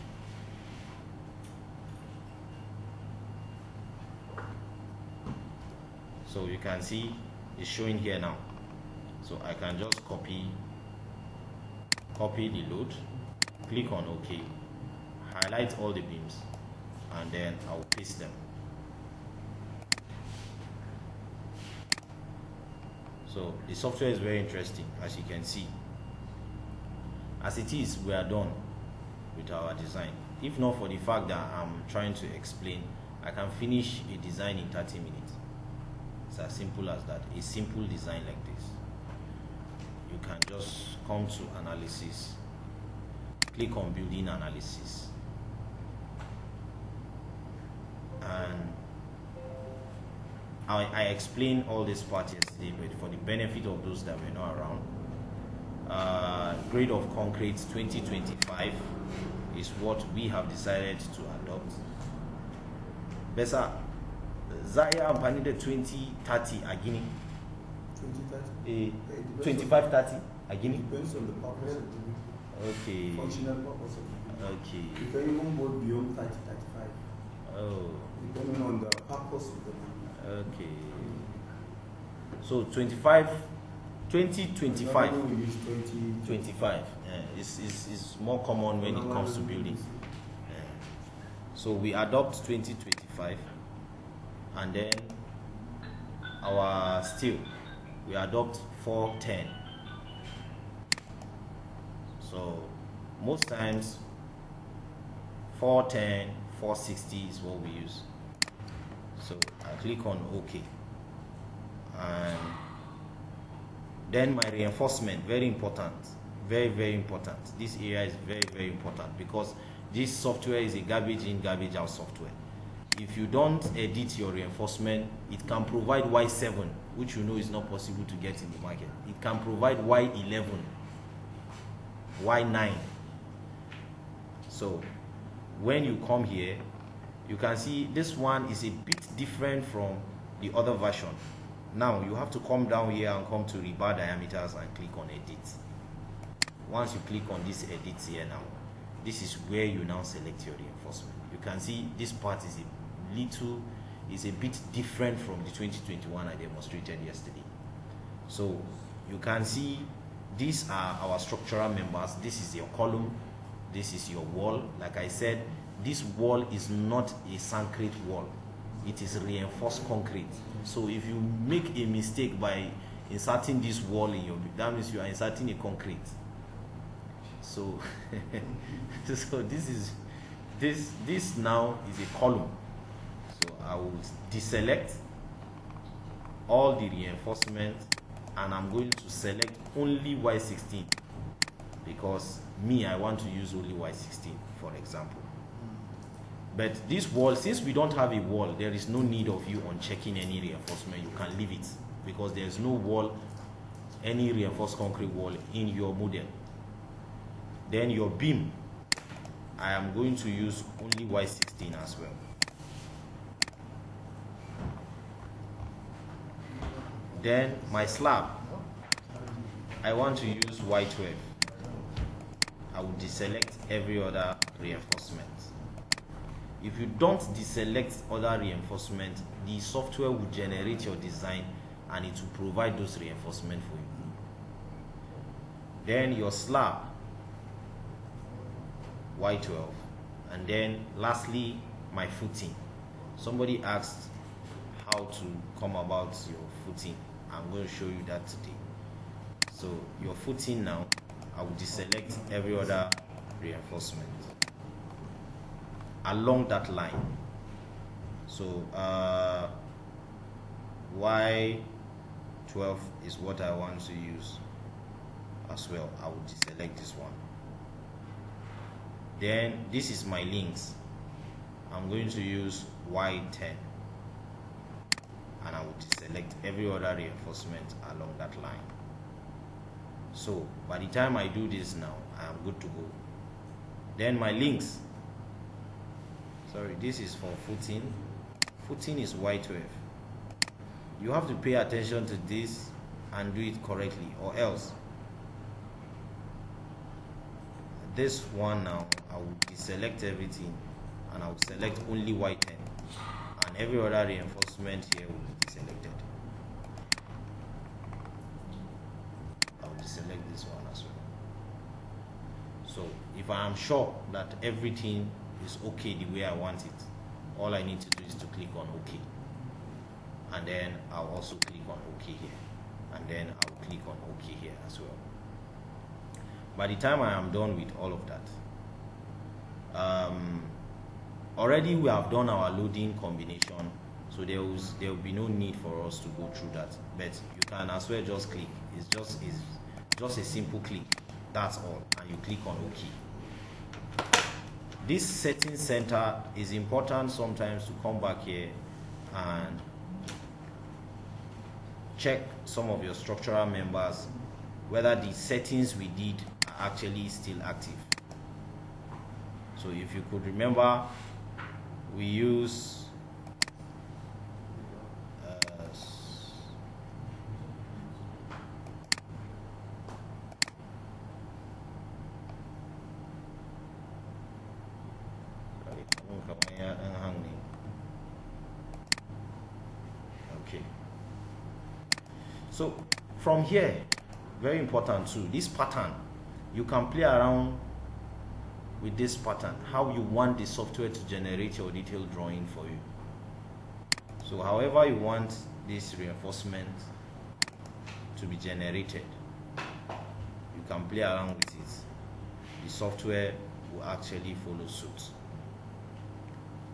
So you can see it's showing here now. So I can just copy the load, click on OK, highlight all the beams, and then I'll paste them. So the software is very interesting, as you can see. As it is, we are done with our design. If not for the fact that I'm trying to explain, I can finish a design in 30 minutes. It's as simple as that. A simple design like this. You can just come to analysis, click on building analysis, and I explained all this part yesterday, but for the benefit of those that were not around, grade of concrete 2025 is what we have decided to adopt. Besa, Zaya and Panida 2030 Agini. 2030? 2530 Agini? Depends on the purpose of the Okay. functional purpose of the Okay. You can even go beyond 3035. Oh. Depending on the purpose of the building. Okay. So 2025. We use 25 is more common when it comes to building. So we adopt 2025, and then our steel we adopt 410. So most times 410, 460 is what we use. So I click on OK, and then my reinforcement, very important, very important. This area is very important because this software is a garbage in, garbage out software. If you don't edit your reinforcement, it can provide Y7, which you know is not possible to get in the market. It can provide Y11, Y9. So when you come here, you can see this one is a bit different from the other version. Now you have to come down here and come to rebar diameters and click on edit. Once you click on this edit here now, this is where you now select your reinforcement. You can see this part is a bit different from the 2021 I demonstrated yesterday. So you can see these are our structural members. This is your column, this is your wall. Like I said, this wall is not a concrete wall, it is reinforced concrete. So if you make a mistake by inserting this wall in your, that means you are inserting a concrete. So so this now is a column. So I will deselect all the reinforcement, and I'm going to select only Y16 because I want to use only Y16, for example. But this wall, since we don't have a wall, there is no need of you on checking any reinforcement. You can leave it because there is no wall, any reinforced concrete wall in your model. Then your beam, I am going to use only Y16 as well. Then my slab, I want to use Y12. I will deselect every other reinforcement. If you don't deselect other reinforcement, the software will generate your design and it will provide those reinforcements for you. Then your slab, Y12. And then lastly, my footing. Somebody asked how to come about your footing. I'm going to show you that today. So your footing now, I will deselect every other reinforcement along that line. So Y12 is what I want to use as well. I will deselect this one. Then this is my links. I'm going to use Y10 and I will deselect every other reinforcement along that line. So by the time I do this now, I am good to go. Then my links, sorry, this is for footing. Footing is Y12. You have to pay attention to this and do it correctly, or else this one now, I will deselect everything and I will select only Y10, and every other reinforcement here will be deselected. I will deselect this one as well. So if I am sure that everything is okay the way I want it, all I need to do is to click on OK, and then I'll also click on OK here, and then I'll click on OK here as well. By the time I am done with all of that, already we have done our loading combination, so there will be no need for us to go through that. But you can as well just click. It's just a simple click. That's all, and you click on OK. This setting center is important sometimes to come back here and check some of your structural members whether the settings we did are actually still active. So if you could remember, we use okay. So from here, very important too, this pattern, you can play around with this pattern, how you want the software to generate your detailed drawing for you. So however you want this reinforcement to be generated, you can play around with it. The software will actually follow suit.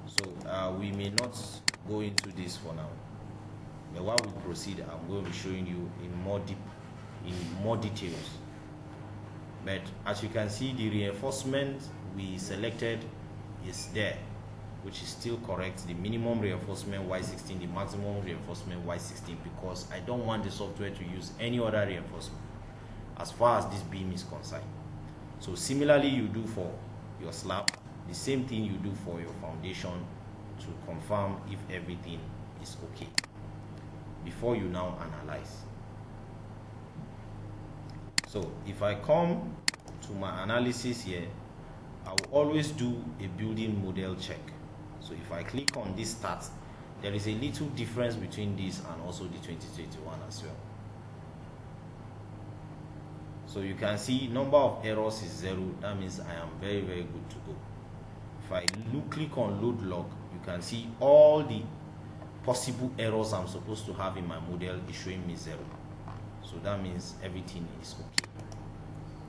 So we may not go into this for now, but while we proceed, I'm going to be showing you in more details. But as you can see, the reinforcement we selected is there, which is still correct. The minimum reinforcement Y16, the maximum reinforcement Y16, because I don't want the software to use any other reinforcement as far as this beam is concerned. So similarly, you do for your slab, the same thing you do for your foundation to confirm if everything is okay before you now analyze. So if I come to my analysis here, I will always do a building model check. So if I click on this start, there is a little difference between this and also the 2021 as well. So you can see number of errors is 0. That means I am very, very good to go. If I click on load log, you can see all the possible errors I'm supposed to have in my model is showing me 0. So that means everything is okay.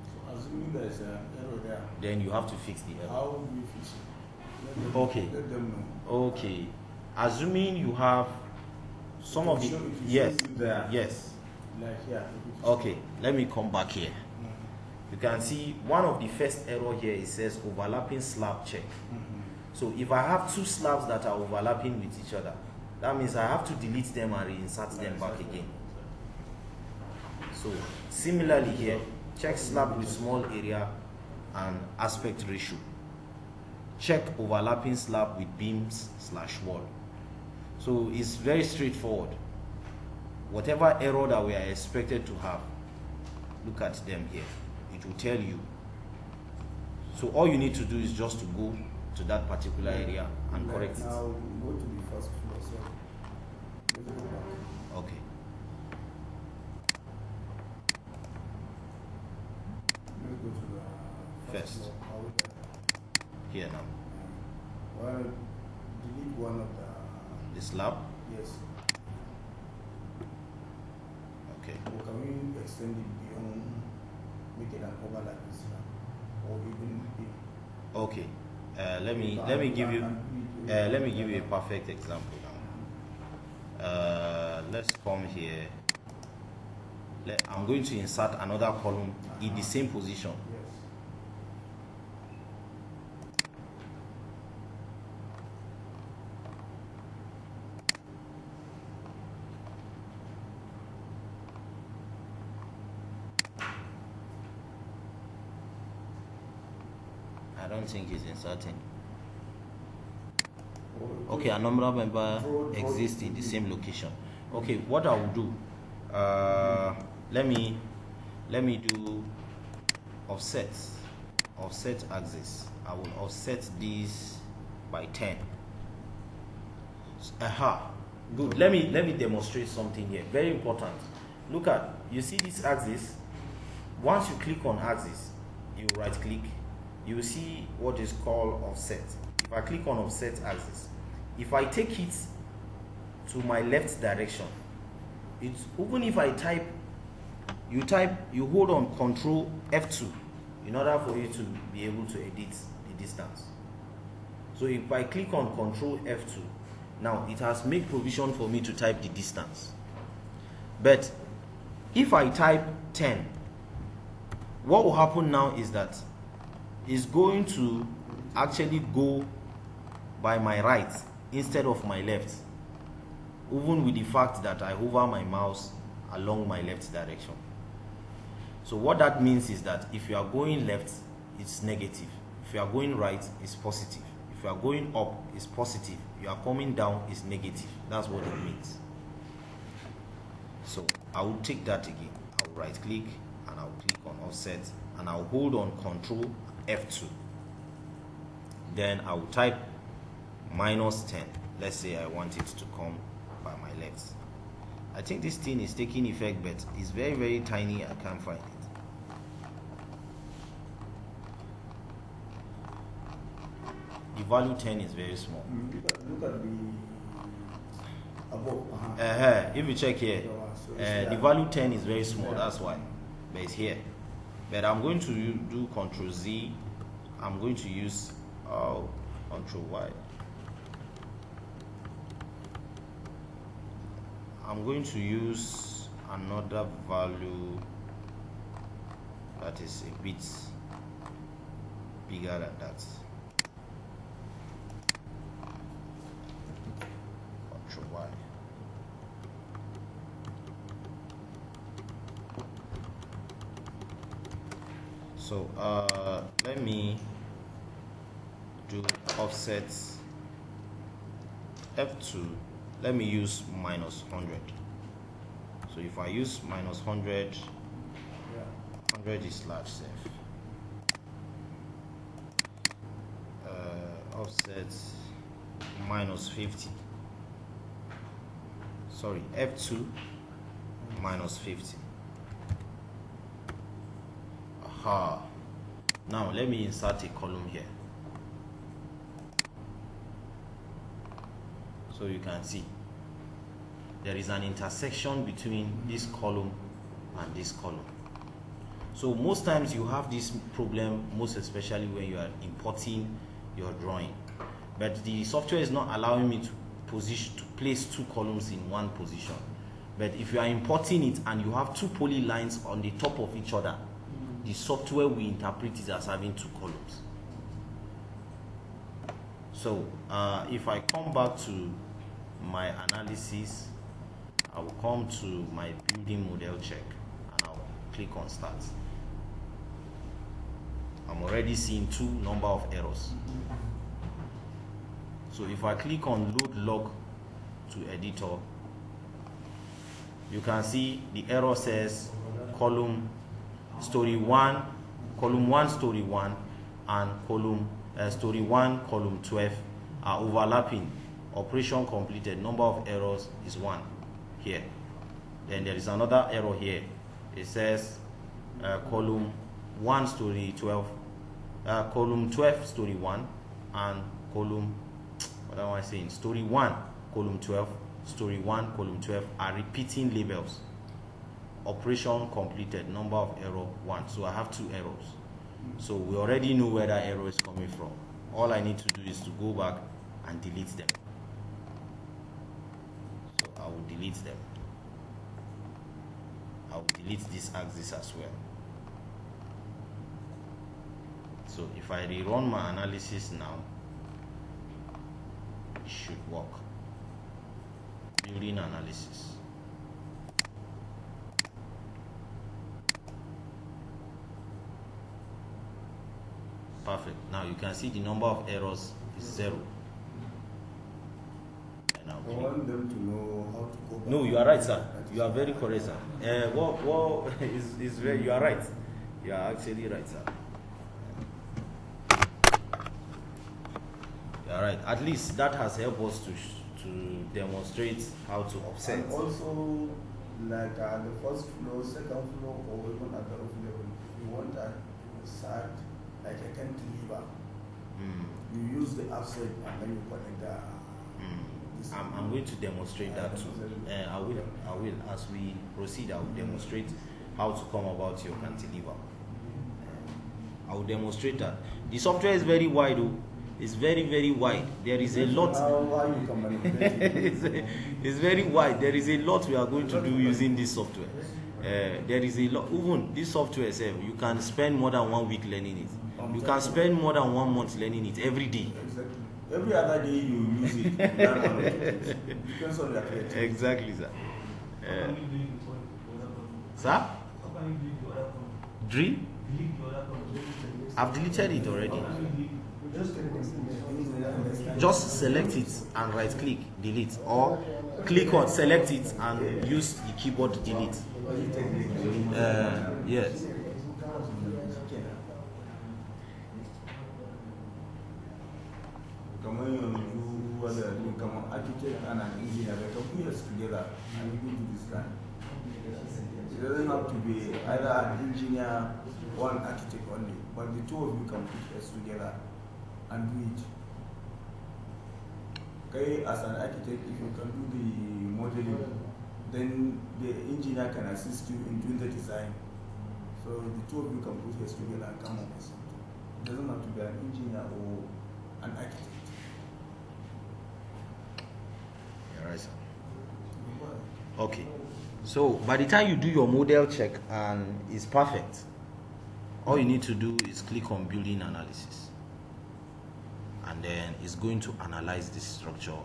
So assuming there's an error there, then you have to fix the error. how do you fix it? Okay. Let them know. Okay. assuming you have some of the yes, yes. Like here. Okay, let me come back here. You can see one of the first error here, it says overlapping slab check. So if I have two slabs that are overlapping with each other, that means I have to delete them and reinsert them back again. So similarly here, check slab with small area and aspect ratio. Check overlapping slab with beams/wall. So it's very straightforward. Whatever error that we are expected to have, look at them here. It will tell you. So all you need to do is just to go to that particular area and correct it. Now go to the first floor. So okay. let's go to the First. floor. Here now. Well, delete one of The slab. yes. Okay. Or can we extend it beyond, make it an overlap this slab, or even Okay. Let me give you a perfect example now. Let's come here. I'm going to insert another column in the same position. yes. I don't think it's inserting. Okay, a number member exists in the same location. Okay, what I will do, let me do offset axis. I will offset these by 10. Good. Let me demonstrate something here. Very important. Look at, you see this axis. Once you click on axis, you right click, you will see what is called offset. If I click on offset axis, if I take it to my left direction, it's even if I type, you hold on Control F2 in order for you to be able to edit the distance. So if I click on Control F2, now it has made provision for me to type the distance. But if I type 10, what will happen now is that it's going to actually go by my right instead of my left, even with the fact that I hover my mouse along my left direction. So what that means is that if you are going left, it's negative. If you are going right, it's positive. If you are going up, it's positive. You are coming down, it's negative. That's what it means. So I will take that again. I will right click and I will click on offset and I will hold on Control F2. Then I will type -10. Let's say I want it to come by my left. I think this thing is taking effect, but it's very, very tiny. I can't find it. The value 10 is very small. Look at the above. If you check here, the value 10 is very small. That's why. But it's here. But I'm going to do Control Z. I'm going to use Control Y. I'm going to use another value that is a bit bigger than that. Control Y. So let me do offset F2. Let me use -100. So if I use -100, 100 is large safe. Offset -50. Sorry, F2 -50. Aha. Now let me insert a column here. So you can see there is an intersection between this column and this column. So most times you have this problem, most especially when you are importing your drawing, but the software is not allowing me to position to place 2 columns in one position. But if you are importing it and you have 2 polylines on the top of each other, the software will interpret it as having 2 columns. So if I come back to my analysis, I will come to my building model check and I'll click on start. I'm already seeing 2 number of errors. So if I click on load log to editor, you can see the error says column story 1, column 1 story 1 and column story 1 column 12 are overlapping. Operation completed, number of errors is 1 here. Then there is another error here. It says column 1 story 12, column 12 story 1 and column, what am I saying, story 1 column 12, story 1 column 12 are repeating labels. Operation completed, number of error 1. So I have 2 errors. So we already know where that error is coming from. All I need to do is to go back and delete them. So I will delete them. I will delete this axis as well. So if I rerun my analysis now, it should work. Building analysis. Perfect. Now you can see the number of errors is 0. And I want them to know how to go back. No, you are right, sir. You are very correct, sir. Is very. You are right. You are actually right, sir. You are right. At least that has helped us to demonstrate how to offset. And also, like the first floor, second floor, or even at the roof level, you want that side like a cantilever. You use the offset and then you connect the. I'm going to demonstrate that too. I will. As we proceed, I will demonstrate how to come about your cantilever. I will demonstrate that. The software is very wide, though. It's very, very wide. There is a lot. It's very wide. There is a lot we are going to do using this software. There is a lot. Even this software itself, you can spend more than 1 week learning it. You can spend more than 1 month learning it every day. Exactly. Every other day you use it. Depends on the creativity. Exactly, sir. Sir? Drill? I've deleted it already. Just select it and right click, delete, or click on select it and use the keyboard to delete. Yes. Come architect and an engineer, they can put us together and we do this kind. It doesn't have to be either an engineer or an architect only, but the 2 of you can put us together and do it. Okay, as an architect, if you can do the modeling, then the engineer can assist you in doing the design. So the 2 of you can put us together and come up with something. It doesn't have to be an engineer or an architect. Right, sir. Okay, so by the time you do your model check and it's perfect, all you need to do is click on building analysis, and then it's going to analyze this structure.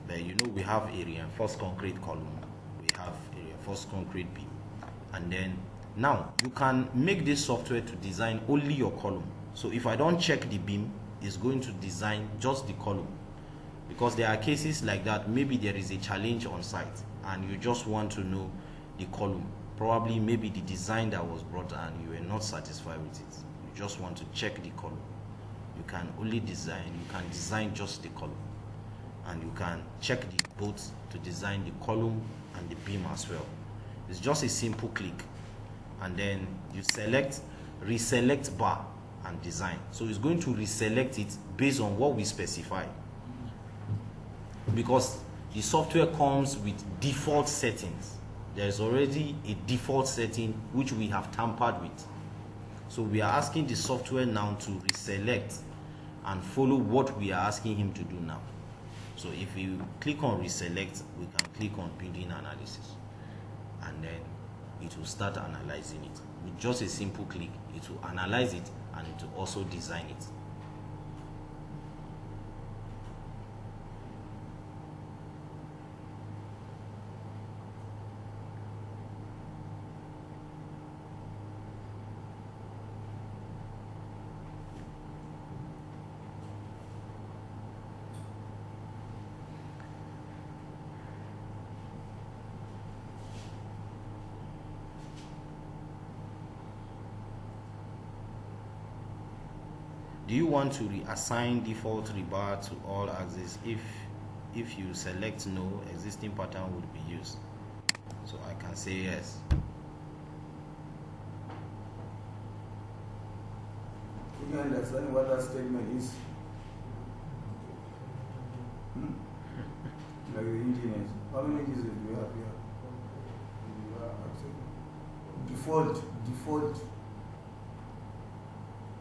But you know we have a reinforced concrete column, we have a reinforced concrete beam, and then now you can make this software to design only your column. So if I don't check the beam, it's going to design just the column. Because there are cases like that, maybe there is a challenge on site and you just want to know the column. Probably maybe the design that was brought and you were not satisfied with it. You just want to check the column. You can only design, you can design just the column. And you can check the both to design the column and the beam as well. It's just a simple click. And then you select, reselect bar and design. So it's going to reselect it based on what we specify. Because the software comes with default settings. There is already a default setting which we have tampered with. So we are asking the software now to reselect and follow what we are asking him to do now. So if you click on reselect, we can click on building analysis, and then it will start analyzing it. With just a simple click, it will analyze it and it will also design it. Do you want to reassign default rebar to all axes? If you select no, existing pattern would be used. So I can say yes. You understand what that statement is? Like the engineers. How many engineers do we have here? Default.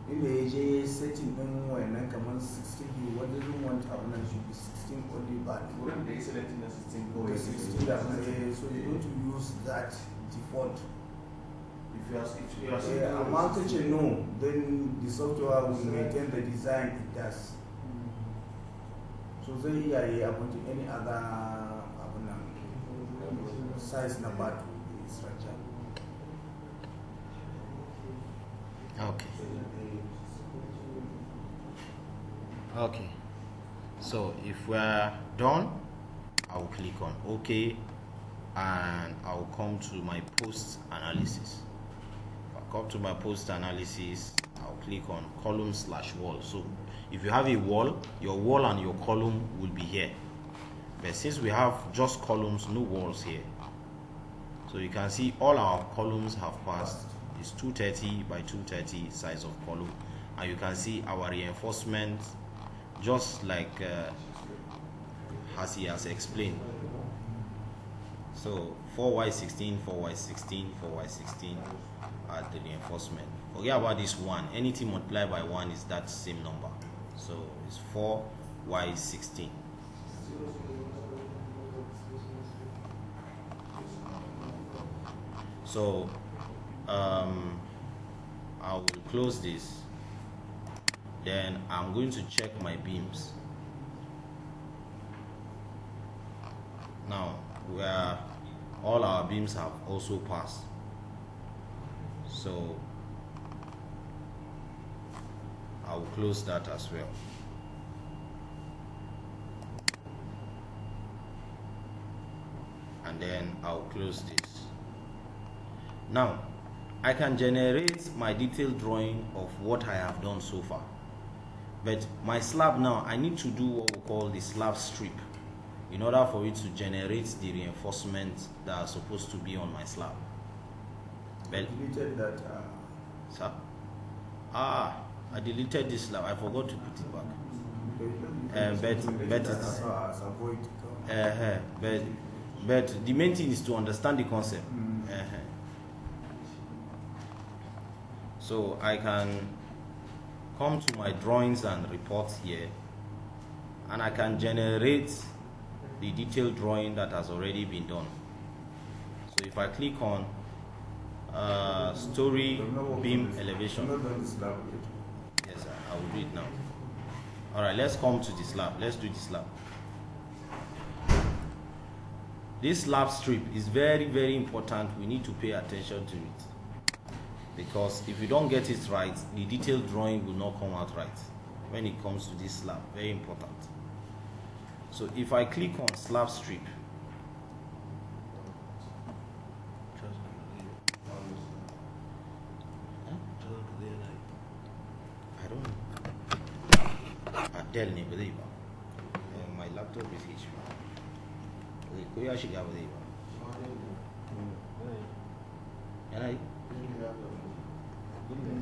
In the AJ setting when I come on 16, what do you want to should be 16 only, but Wouldn't they selecting a 16 okay, 16 so you're going to use that default. If you are amount that you know, then the software will maintain the design it does. So then here I'm going to any other size number to the structure. Okay. Okay. So if we're done, I'll click on OK, and I'll come to my post analysis. If I come to my post analysis, I'll click on column/wall. So if you have a wall, your wall and your column will be here. But since we have just columns, no walls here, so you can see all our columns have passed. It's 230 by 230 size of column, and you can see our reinforcement, just like as he has explained. So 4y16, 4y16, 4y16 are the reinforcement. Forget about this one. Anything multiplied by 1 is that same number. So it's 4y16. So I will close this. Then I'm going to check my beams. Now, where all our beams have also passed. So I will close that as well. And then I'll close this. Now, I can generate my detailed drawing of what I have done so far. But my slab now, I need to do what we call the slab strip in order for it to generate the reinforcement that are supposed to be on my slab. But deleted that. sir? I deleted this slab. I forgot to put it back. But the main thing is to understand the concept. So I can come to my drawings and reports here, and I can generate the detailed drawing that has already been done. So if I click on story beam elevation, yes sir, I will do it now. Alright, let's come to the slab. Let's do the slab. This slab strip is very, very important. We need to pay attention to it, because if you don't get it right, the detailed drawing will not come out right when it comes to this slab. Very important. So if I click on slab strip, I don't know. I tell me, believe my laptop is HP.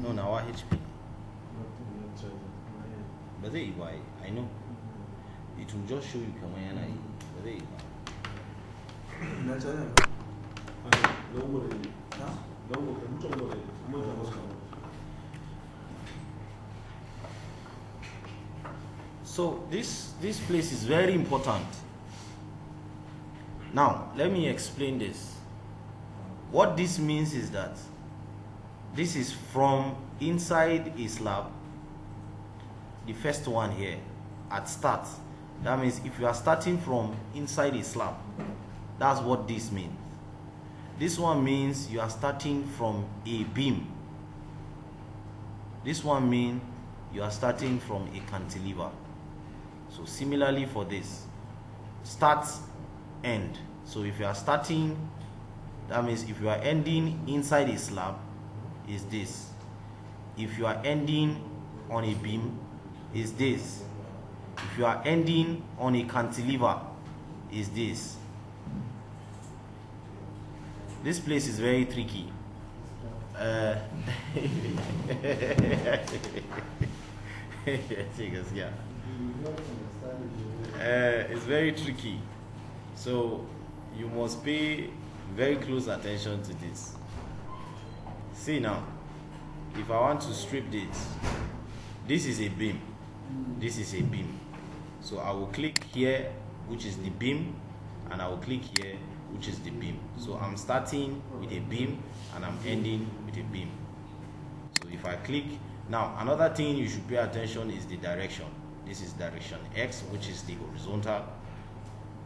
No, now I HP. But there you go. I know. It will just show you come and I. But there you go. So this place is very important. Now let me explain this. What this means is that this is from inside a slab, the first one here at start. That means if you are starting from inside a slab, that's what this means. This one means you are starting from a beam. This one means you are starting from a cantilever. So similarly for this, start, end. So if you are starting, that means if you are ending inside a slab, is this. If you are ending on a beam, is this. If you are ending on a cantilever, is this. This place is very tricky. It's very tricky. So you must pay very close attention to this. See now, if I want to strip this is a beam. This is a beam. So I will click here, which is the beam, and I will click here, which is the beam. So I'm starting with a beam and I'm ending with a beam. So if I click, now another thing you should pay attention is the direction. This is direction X, which is the horizontal,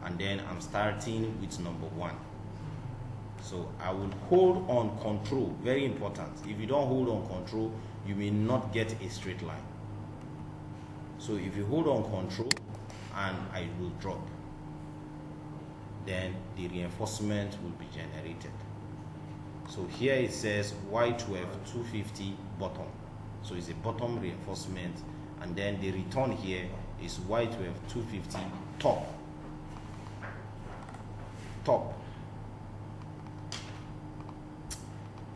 and then I'm starting with number 1. So I will hold on control, very important. If you don't hold on control, you may not get a straight line. So if you hold on control and I will drop, then the reinforcement will be generated. So here it says Y12 250 bottom. So it's a bottom reinforcement, and then the return here is Y12 250 top. Top.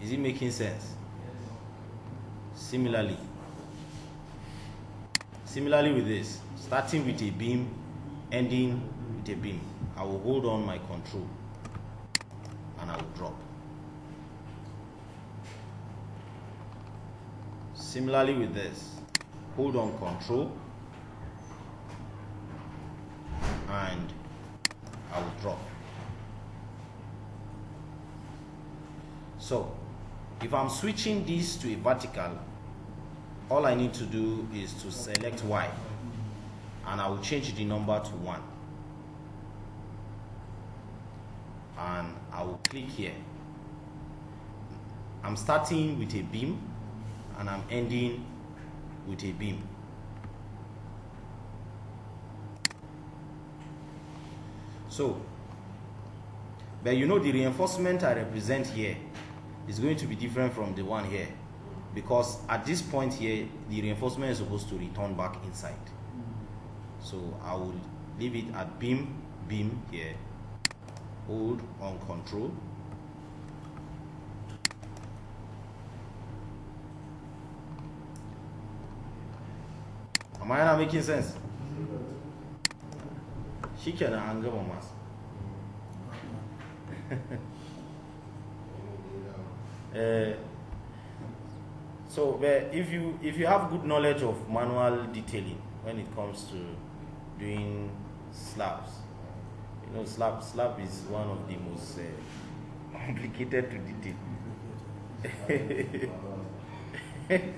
Is it making sense? Similarly with this, starting with a beam, ending with a beam, I will hold on my control and I will drop. Similarly with this, hold on control and I will drop. So if I'm switching this to a vertical, all I need to do is to select Y and I will change the number to 1. And I will click here. I'm starting with a beam and I'm ending with a beam. So, but you know the reinforcement I represent here is going to be different from the one here, because at this point here the reinforcement is supposed to return back inside. So I will leave it at beam here, hold on control, am I not making sense? She can anger mamas. So if you have good knowledge of manual detailing when it comes to doing slabs, you know slab is one of the most complicated to detail.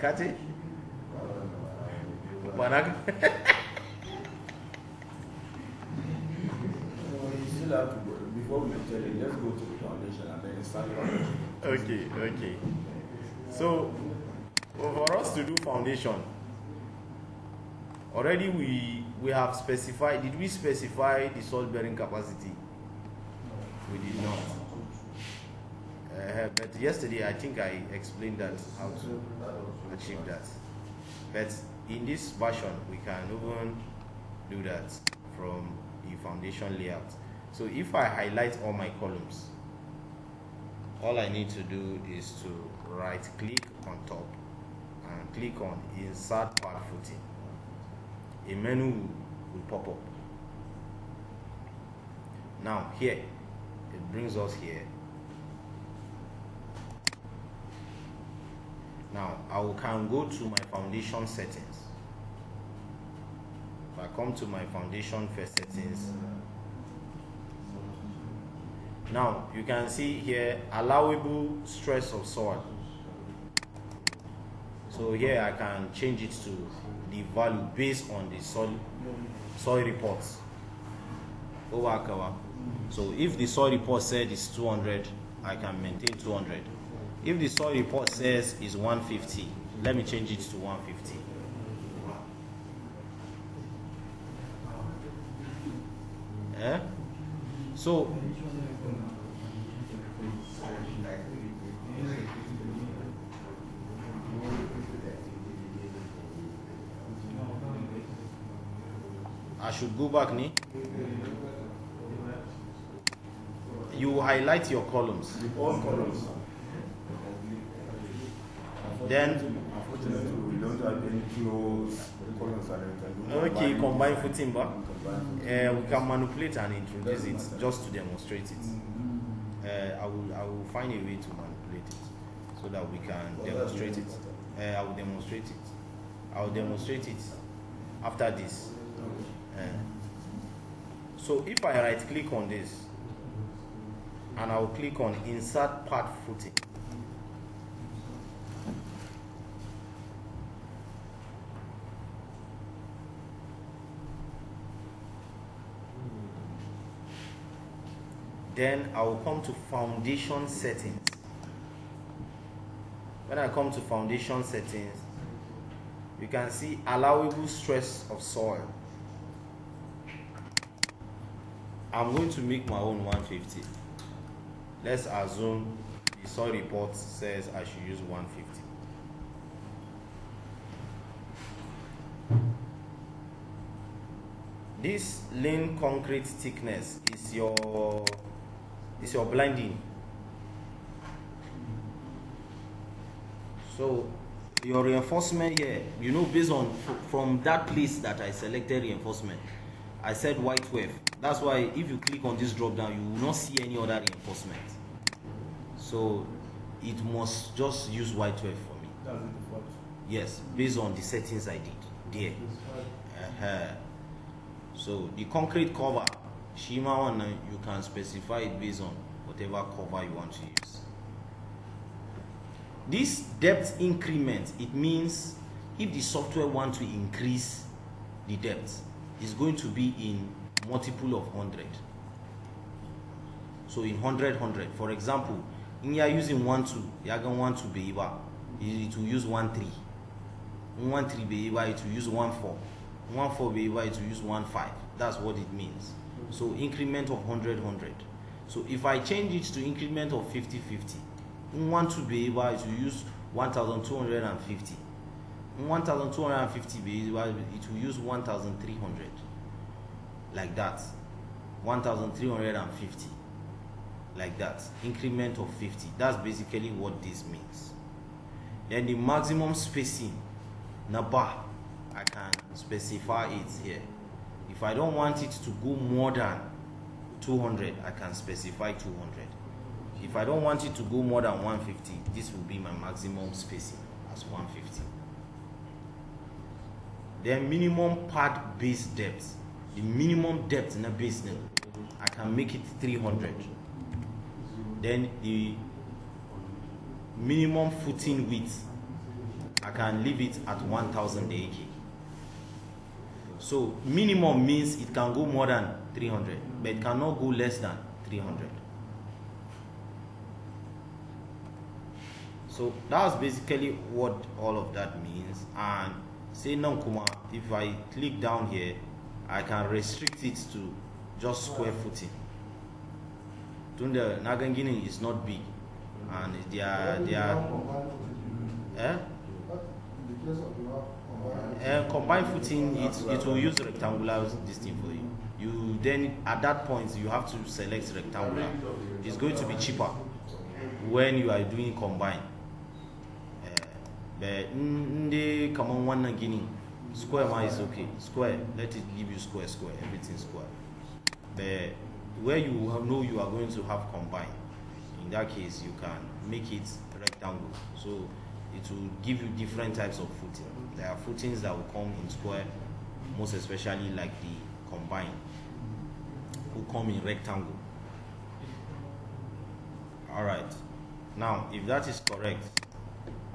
Kati? Banak? Before we tell you, let's go to the foundation and then start foundation. Okay. So for us to do foundation, already we have specified. Did we specify the salt bearing capacity? We did not. But yesterday I think I explained that how to achieve that. But in this version we can even do that from the foundation layout. So if I highlight all my columns, all I need to do is to right click on top and click on insert part footing. A menu will pop up. Now here it brings us here. Now I can go to my foundation settings. I come to my foundation first settings, now you can see here allowable stress of soil. So here I can change it to the value based on the soil reports. Over cover. So if the soil report said it's 200, I can maintain 200. If the soil report says it's 150, let me change it to 150. So I should go back, ni? You highlight your columns. All columns. Then Unfortunately, we don't have any close columns. okay, combine footing back. We can manipulate and introduce it just to demonstrate it. I will find a way to manipulate it so that we can demonstrate it. I will demonstrate it. I will demonstrate it after this. So if I right click on this and I will click on insert part footing, then I will come to foundation settings. When I come to foundation settings, you can see allowable stress of soil. I'm going to make my own 150. Let's assume the soil report says I should use 150. This lean concrete thickness is your blending. So your reinforcement here, you know, based on from that place that I selected reinforcement, I said white wave. That's why if you click on this drop down, you will not see any other reinforcement. So it must just use white wave for me. That's the default. Yes, based on the settings I did there. So the concrete cover, Shima one, you can specify it based on whatever cover you want to use. This depth increment, it means if the software wants to increase the depth, it's going to be in multiple of 100. So in 100. For example, in you are using 1.2, you are going to want to be able it will use 1.3. 1.3 be able it will use 1.4. 1.4 be able it will use 1.5. That's what it means. So increment of 100. So if I change it to increment of 50. 1.2 be able it will use 1,250. 1,250 be able it will use 1,300. Like that. 1,350. Like that. Increment of 50. That's basically what this means. Then the maximum spacing, naba, I can specify it here. If I don't want it to go more than 200, I can specify 200. If I don't want it to go more than 150, this will be my maximum spacing as 150. Then minimum pad base depth. The minimum depth in a base, I can make it 300. Then the minimum footing width, I can leave it at 1,000 AK. So minimum means it can go more than 300, but it cannot go less than 300. So that's basically what all of that means. And say now, if I click down here, I can restrict it to just square footing. Tunda Nagangini is not big, and they are combined footing. It will use rectangular this thing for you. You then at that point you have to select rectangular. It's going to be cheaper when you are doing combined. But the common one again, square is okay. Square, let it give you square, everything square. But where you know you are going to have combined, in that case you can make it rectangle. So it will give you different types of footing. There are footings that will come in square, most especially like the combine, who come in rectangle. All right, now if that is correct,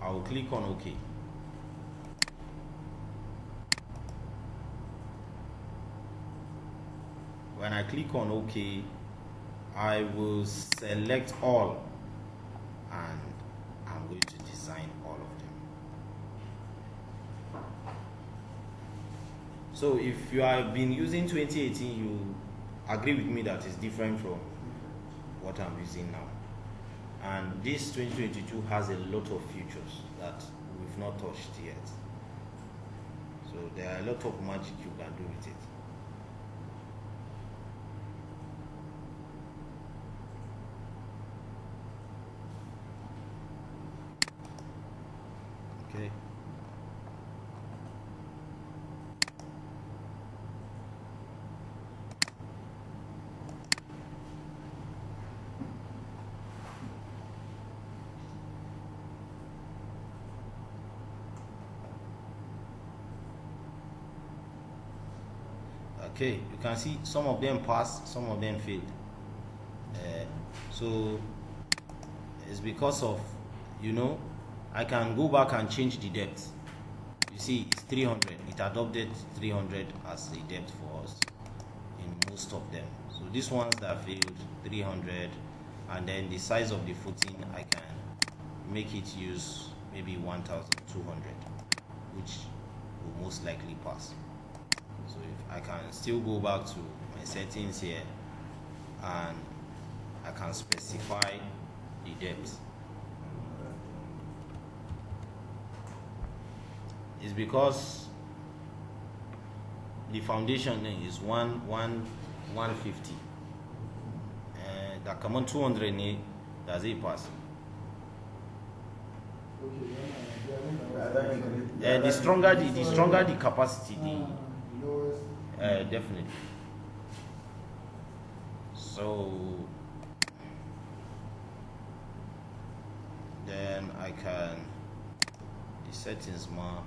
I will click on OK. When I click on OK, I will select all and I'm going to design all of them. So if you have been using 2018, you agree with me that it's different from what I'm using now. And this 2022 has a lot of features that we've not touched yet. So there are a lot of magic you can do with it. Okay. Okay, you can see some of them passed, some of them failed. So it's because of, you know, I can go back and change the depth. You see, it's 300. It adopted 300 as the depth for us in most of them. So these ones that failed, 300, and then the size of the footing, I can make it use maybe 1,200, which will most likely pass. So if I can still go back to my settings here and I can specify the depth. It's because the foundation is 150. That come on 200, does it pass? The stronger the capacity, definitely. So then I can the settings more.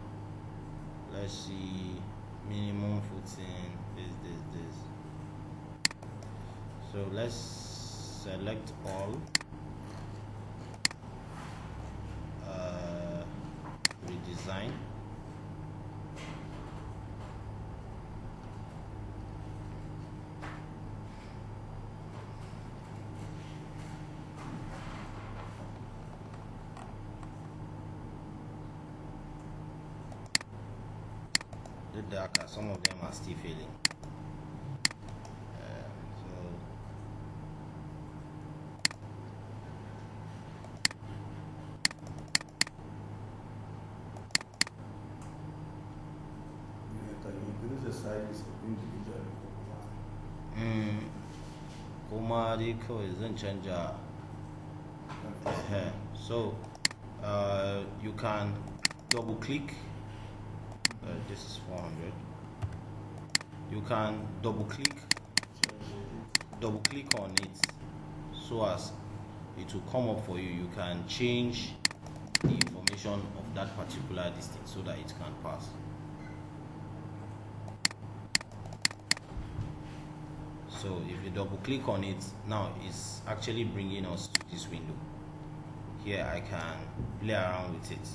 Let's see, minimum footing, this. So let's select all, redesign. Darker, some of them are still failing. Can you increase the size individually? Kuma dai kawai zan canja. So you can double click. This is 400. You can double click on it so as it will come up for you. You can change the information of that particular distance so that it can pass. So if you double click on it, now it's actually bringing us to this window. Here I can play around with it.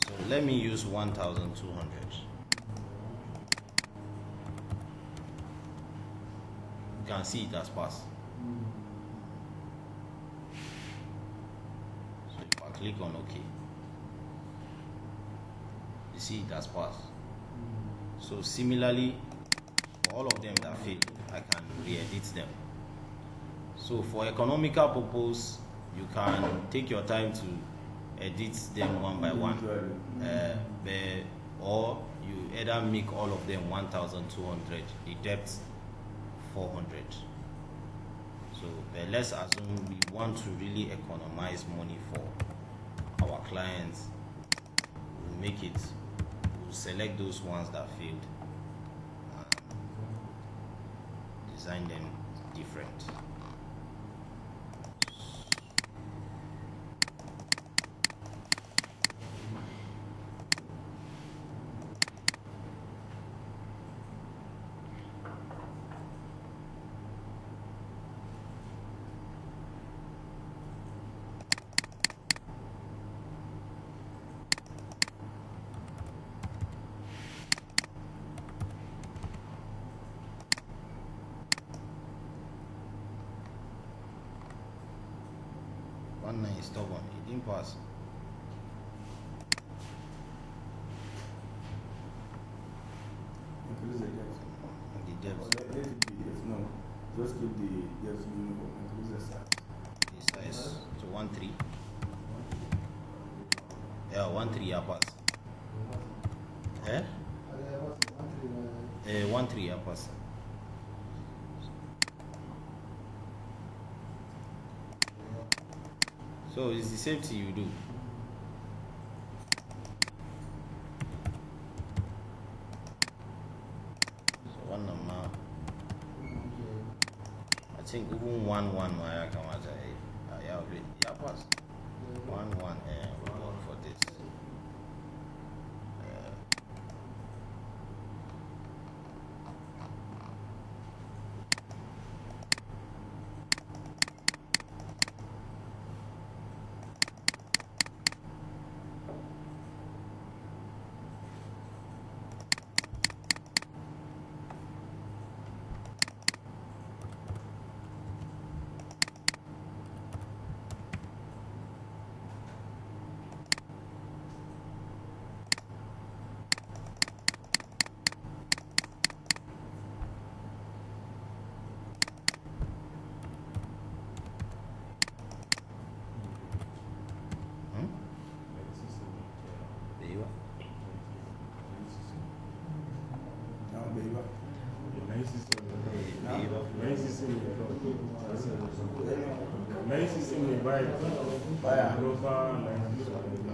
So let me use 1,200. You can see it has passed. So if I click on OK, you see it has passed. So similarly, for all of them that fail, I can re-edit them. So for economical purpose, you can take your time to edit them one by one, or you either make all of them 1,200, the depth 400. So let's assume we want to really economize money for our clients. We'll make it, we'll select those ones that failed and design them different. One is stubborn. It didn't pass. Increase the depth. The depth. Let it be yes. No. Just keep the depth uniform. Increase the size. The size to 1.3. Yeah, 1.3 ya pass. Eh? 1.3 ya pass. So it's the same thing you do. So one number. I think even 1 I come out. Yeah, pass. 1 we work for this.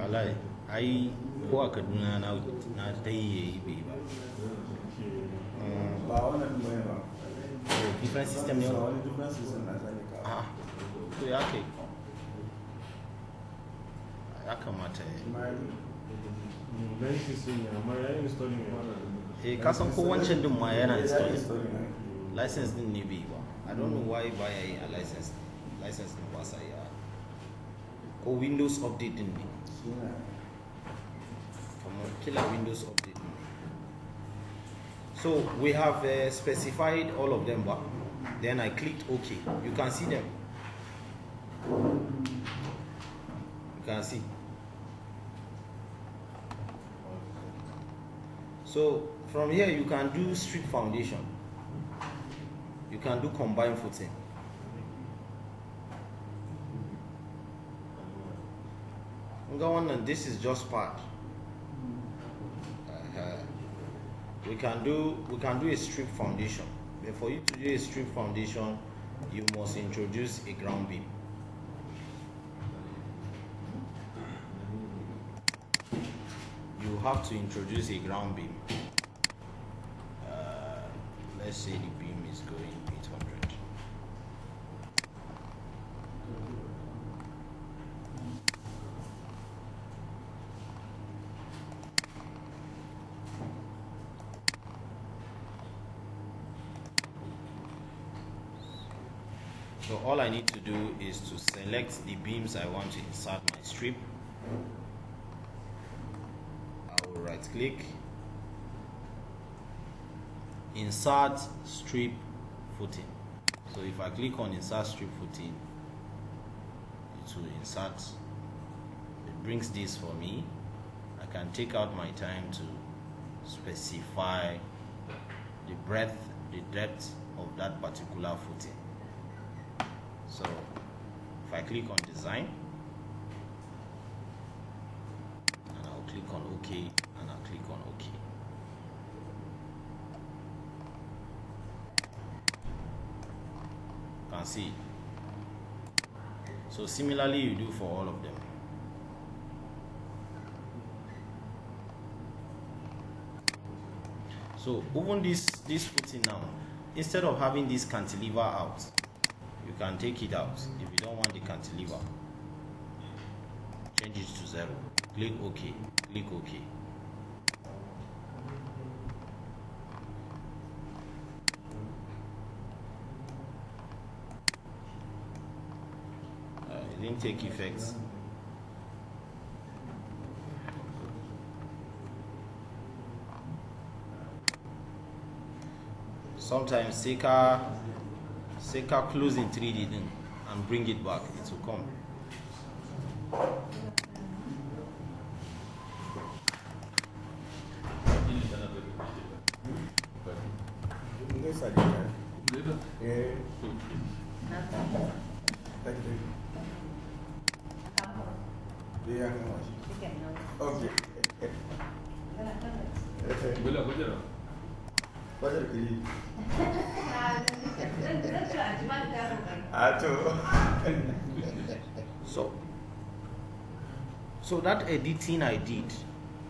Wallahi, ai ko a Kaduna na ta yi bai ba. Ba wannan ne ba. Different system ne. Wani different system na zalika. Ah, to ya kai. Ya kamata ya. Main system ne amma ya installing ne. Ka san ko wancan din ma yana installing. License din ne bai ba. I don't know why ba ya yi a license. License din ba sa yi. Ko Windows update din ne. Killer Windows update. So we have specified all of them, but then I clicked OK. You can see them. You can see. So from here you can do strip foundation. You can do combined footing. This is just part. We can do a strip foundation. But for you to do a strip foundation, you must introduce a ground beam. You have to introduce a ground beam. Let's say the beam is going 800. So all I need to do is to select the beams I want to insert my strip. I will right click, insert strip footing. So if I click on insert strip footing, it will insert. It brings this for me. I can take out my time to specify the breadth, the depth of that particular footing. So if I click on design, and I'll click on OK, and I'll click on OK. You can see. So similarly you do for all of them. So even this footing now, instead of having this cantilever out, you can take it out. If you don't want the cantilever, change it to 0. Click OK. Click OK. It didn't take effect. Sometimes Seika close in 3D then and bring it back. It will come. Yes, I did. Yeah. Okay. So that editing I did,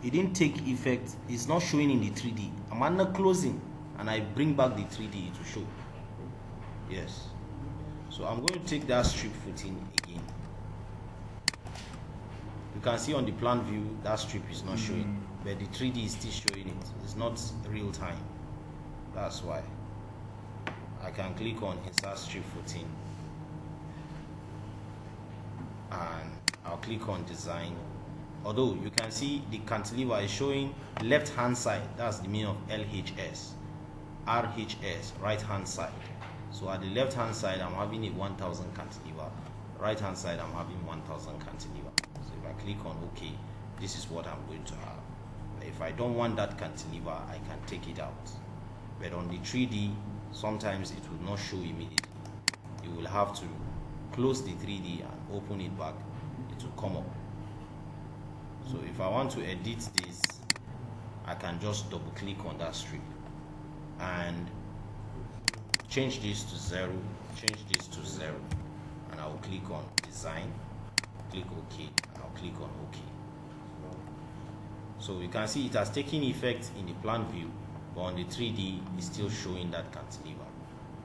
it didn't take effect. It's not showing in the 3D. I'm under closing and I bring back the 3D to show. Yes. So I'm going to take that strip footing again. You can see on the plan view that strip is not showing, but the 3D is still showing it. It's not real time. That's why. I can click on insert strip footing and I'll click on design. Although you can see the cantilever is showing left hand side, that's the meaning of LHS, RHS, right hand side. So at the left hand side I'm having a 1000 cantilever, right hand side I'm having 1000 cantilever. So if I click on OK, this is what I'm going to have. If I don't want that cantilever, I can take it out. But on the 3D, sometimes it will not show immediately. You will have to close the 3D and open it back. It will come up. So if I want to edit this, I can just double click on that strip and change this to 0, change this to 0, and I will click on design, click OK, and I'll click on OK. So you can see it has taken effect in the plan view, but on the 3D it's still showing that cantilever.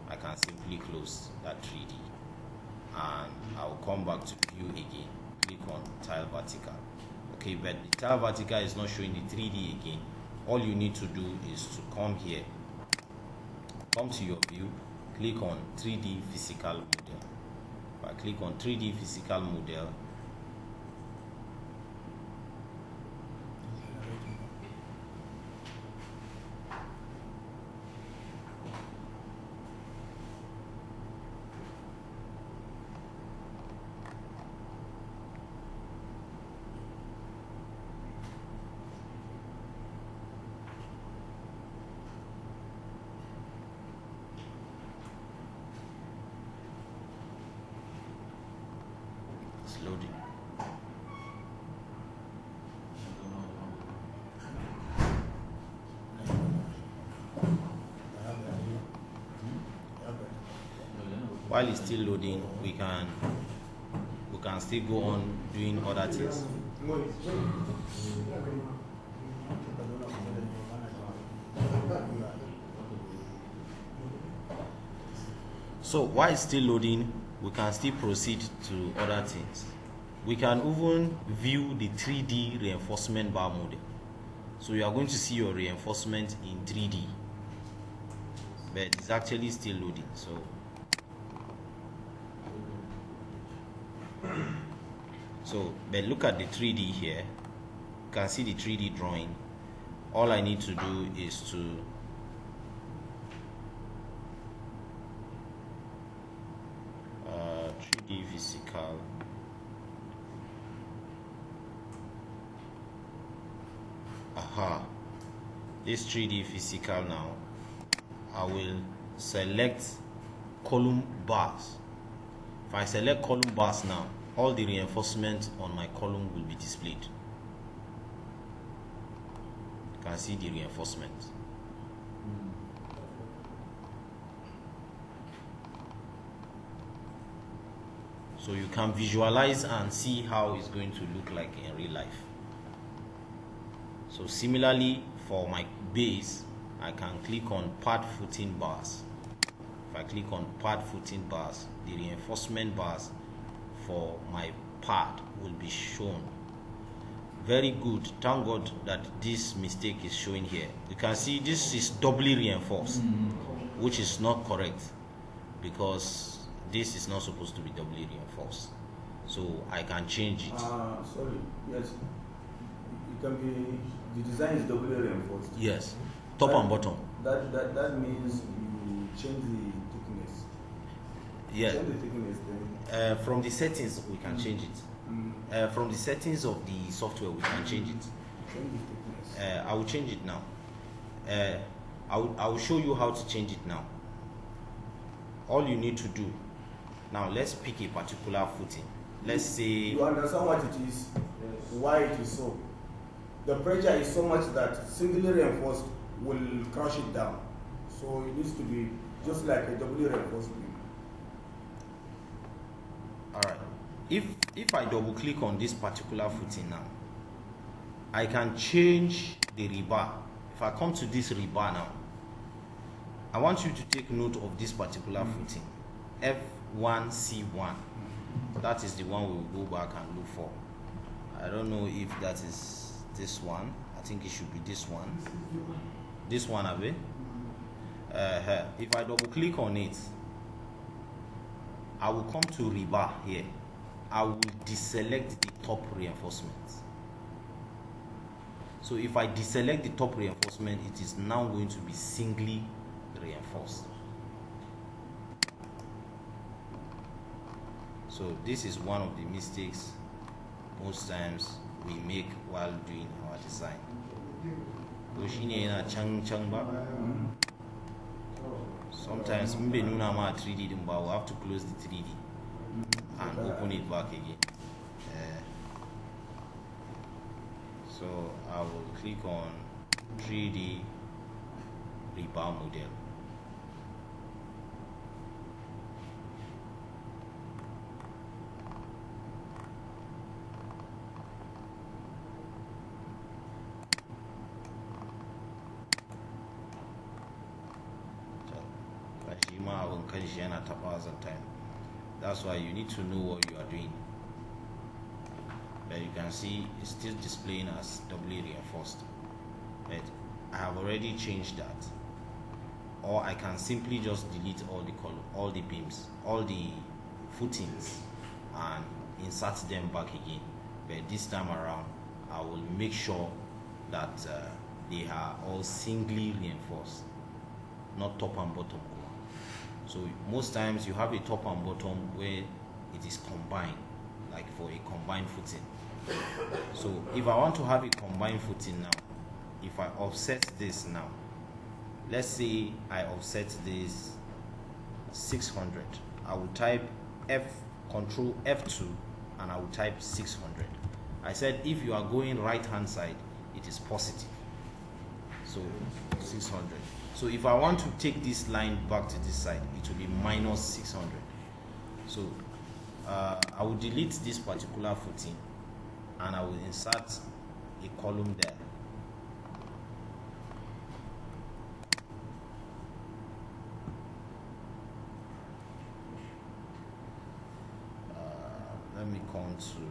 I can simply close that 3D and I'll come back to view again, click on tile vertical. Okay, but the tile vertical is not showing the 3D again. All you need to do is to come here, come to your view, click on 3D physical model. If I click on 3D physical model, loading. While it's still loading, we can still go on doing other things. So while it's still loading, we can still proceed to other things. We can even view the 3D reinforcement bar model. So you are going to see your reinforcement in 3D, but it's actually still loading. But look at the 3D here. You can see the 3D drawing. All I need to do is to physical. This 3D physical now. I will select column bars. If I select column bars now, all the reinforcement on my column will be displayed. You can see the reinforcement. So you can visualize and see how it's going to look like in real life. So similarly, for my base, I can click on pad footing bars. If I click on pad footing bars, the reinforcement bars for my pad will be shown. Very good. Thank God that this mistake is showing here. You can see this is doubly reinforced, which is not correct, because this is not supposed to be doubly reinforced. So I can change it. Sorry. Yes. It can be, the design is doubly reinforced. Yes. Top and bottom. That means you change the thickness. Yeah. Change the thickness then. From the settings we can change it. From the settings of the software, we can change it. Change the thickness. I will change it now. I will show you how to change it now. All you need to do now, let's pick a particular footing. Let's say you understand what it is, why it is so. The pressure is so much that singly reinforced will crush it down. So it needs to be just like a doubly reinforced beam. Alright. If I double click on this particular footing now, I can change the rebar. If I come to this rebar now, I want you to take note of this particular footing, F1C1. That is the one we will go back and look for. I don't know if that is this one. I think it should be this one. This one, Abe. If I double click on it, I will come to rebar here. I will deselect the top reinforcement. So if I deselect the top reinforcement, it is now going to be singly reinforced. So this is one of the mistakes most times we make while doing our design. Sometimes we have 3D, but we have to close the 3D and open it back again. So I will click on 3D rebar model. That's why you need to know what you are doing. But you can see it's still displaying as doubly reinforced. But I have already changed that. Or I can simply just delete all the column, all the beams, all the footings, and insert them back again. But this time around, I will make sure that they are all singly reinforced, not top and bottom. So most times you have a top and bottom where it is combined, like for a combined footing. So if I want to have a combined footing now, if I offset this now, let's say I offset this 600, I will type Control F2 and I will type 600. I said if you are going right hand side, it is positive. So 600. So if I want to take this line back to this side, it will be minus 600. So I will delete this particular footing and I will insert a column there. Let me come to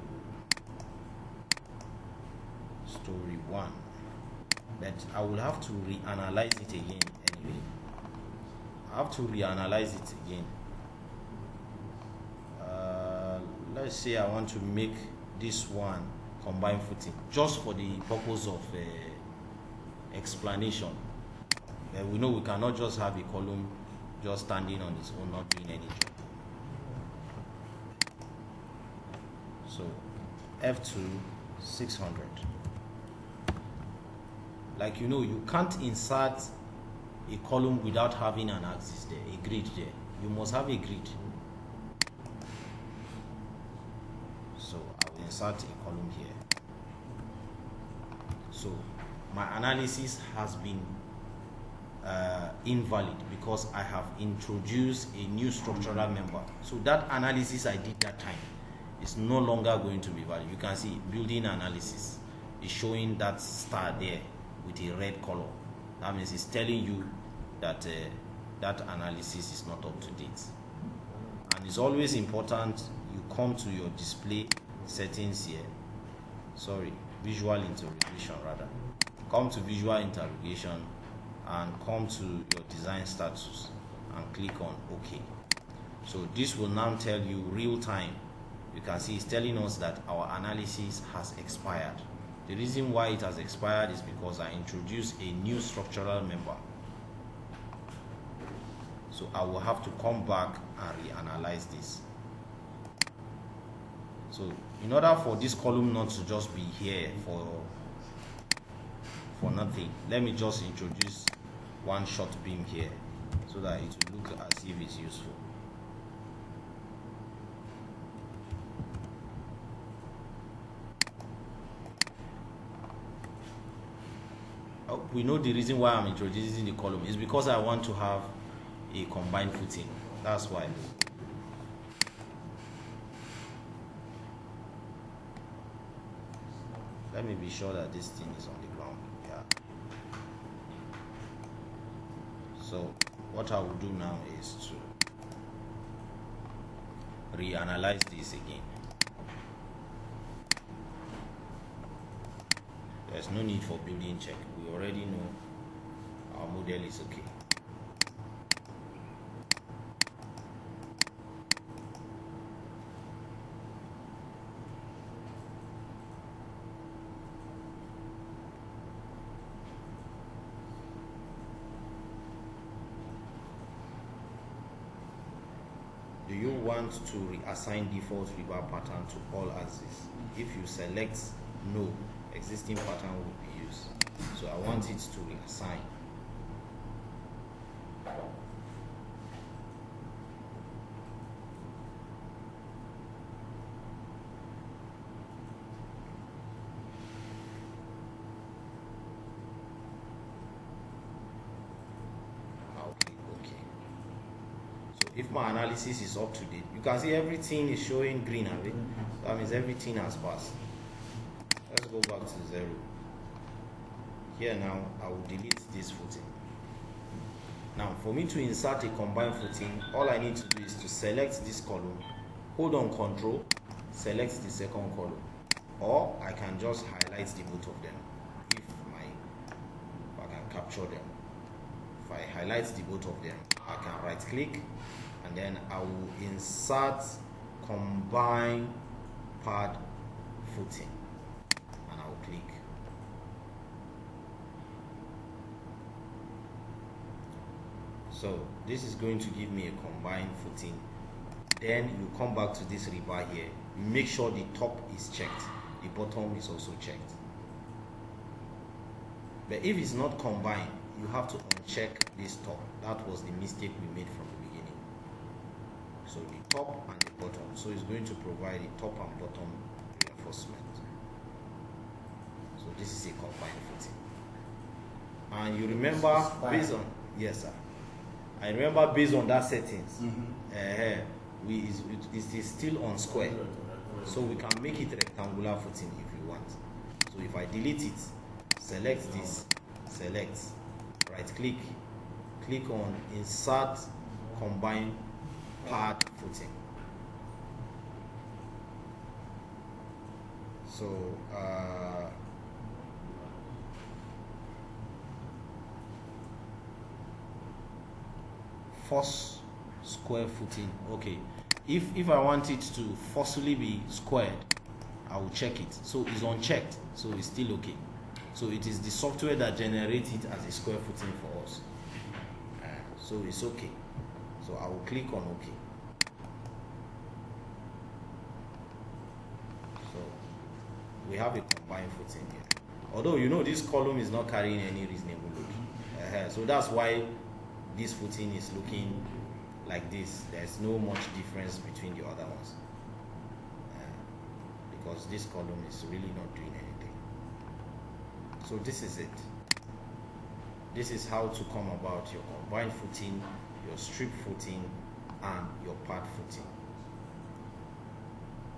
story 1. But I will have to reanalyze it again anyway. I have to reanalyze it again. Let's say I want to make this one combined footing just for the purpose of explanation. We know we cannot just have a column just standing on its own, not doing any job. So F2 600. Like you can't insert a column without having an axis there, a grid there. You must have a grid. So I will insert a column here. So my analysis has been invalid because I have introduced a new structural member. So that analysis I did that time is no longer going to be valid. You can see building analysis is showing that star there with a red color. That means it's telling you that that analysis is not up to date. And it's always important you come to your display settings here. Visual interrogation rather. Come to visual interrogation and come to your design status and click on OK. So this will now tell you real time. You can see it's telling us that our analysis has expired. The reason why it has expired is because I introduced a new structural member. So I will have to come back and reanalyze this. So in order for this column not to just be here for nothing, let me just introduce one short beam here so that it will look as if it's useful. We know the reason why I'm introducing the column is because I want to have a combined footing. That's why. Let me be sure that this thing is on the ground. Yeah. So what I will do now is to reanalyze this again. There's no need for building check. We already know our model is okay. Do you want to reassign default rebar pattern to all axes? If you select no, existing pattern will be used. So I want it to reassign. If my analysis is up to date, you can see everything is showing green, right? That means everything has passed. Let's go back to 0. Here now, I will delete this footing. Now, for me to insert a combined footing, all I need to do is to select this column, hold on Control, select the second column, or I can just highlight the both of them if I can capture them. If I highlight the both of them, I can right click and then I will insert combine pad footing and I will click. So this is going to give me a combined footing. Then you come back to this rebar here, you make sure the top is checked, the bottom is also checked. But if it's not combined, you have to uncheck this top. That was the mistake we made from the beginning. So the top and the bottom. So it's going to provide the top and bottom reinforcement. So this is a combined footing. And you remember based on, yes sir. I remember based on that settings, it is still on square. So we can make it rectangular footing if we want. So if I delete it, select this, select, right click, click on insert combine pad footing. So force square footing. Okay, if I want it to forcefully be squared, I will check it. So it's unchecked, so it's still okay. So it is the software that generates it as a square footing for us. So it's okay. So I will click on OK. So we have a combined footing here. Although you know this column is not carrying any reasonable load. So that's why this footing is looking like this. There's no much difference between the other ones. Because this column is really not doing anything. So this is it. This is how to come about your combined footing, your strip footing, and your pad footing.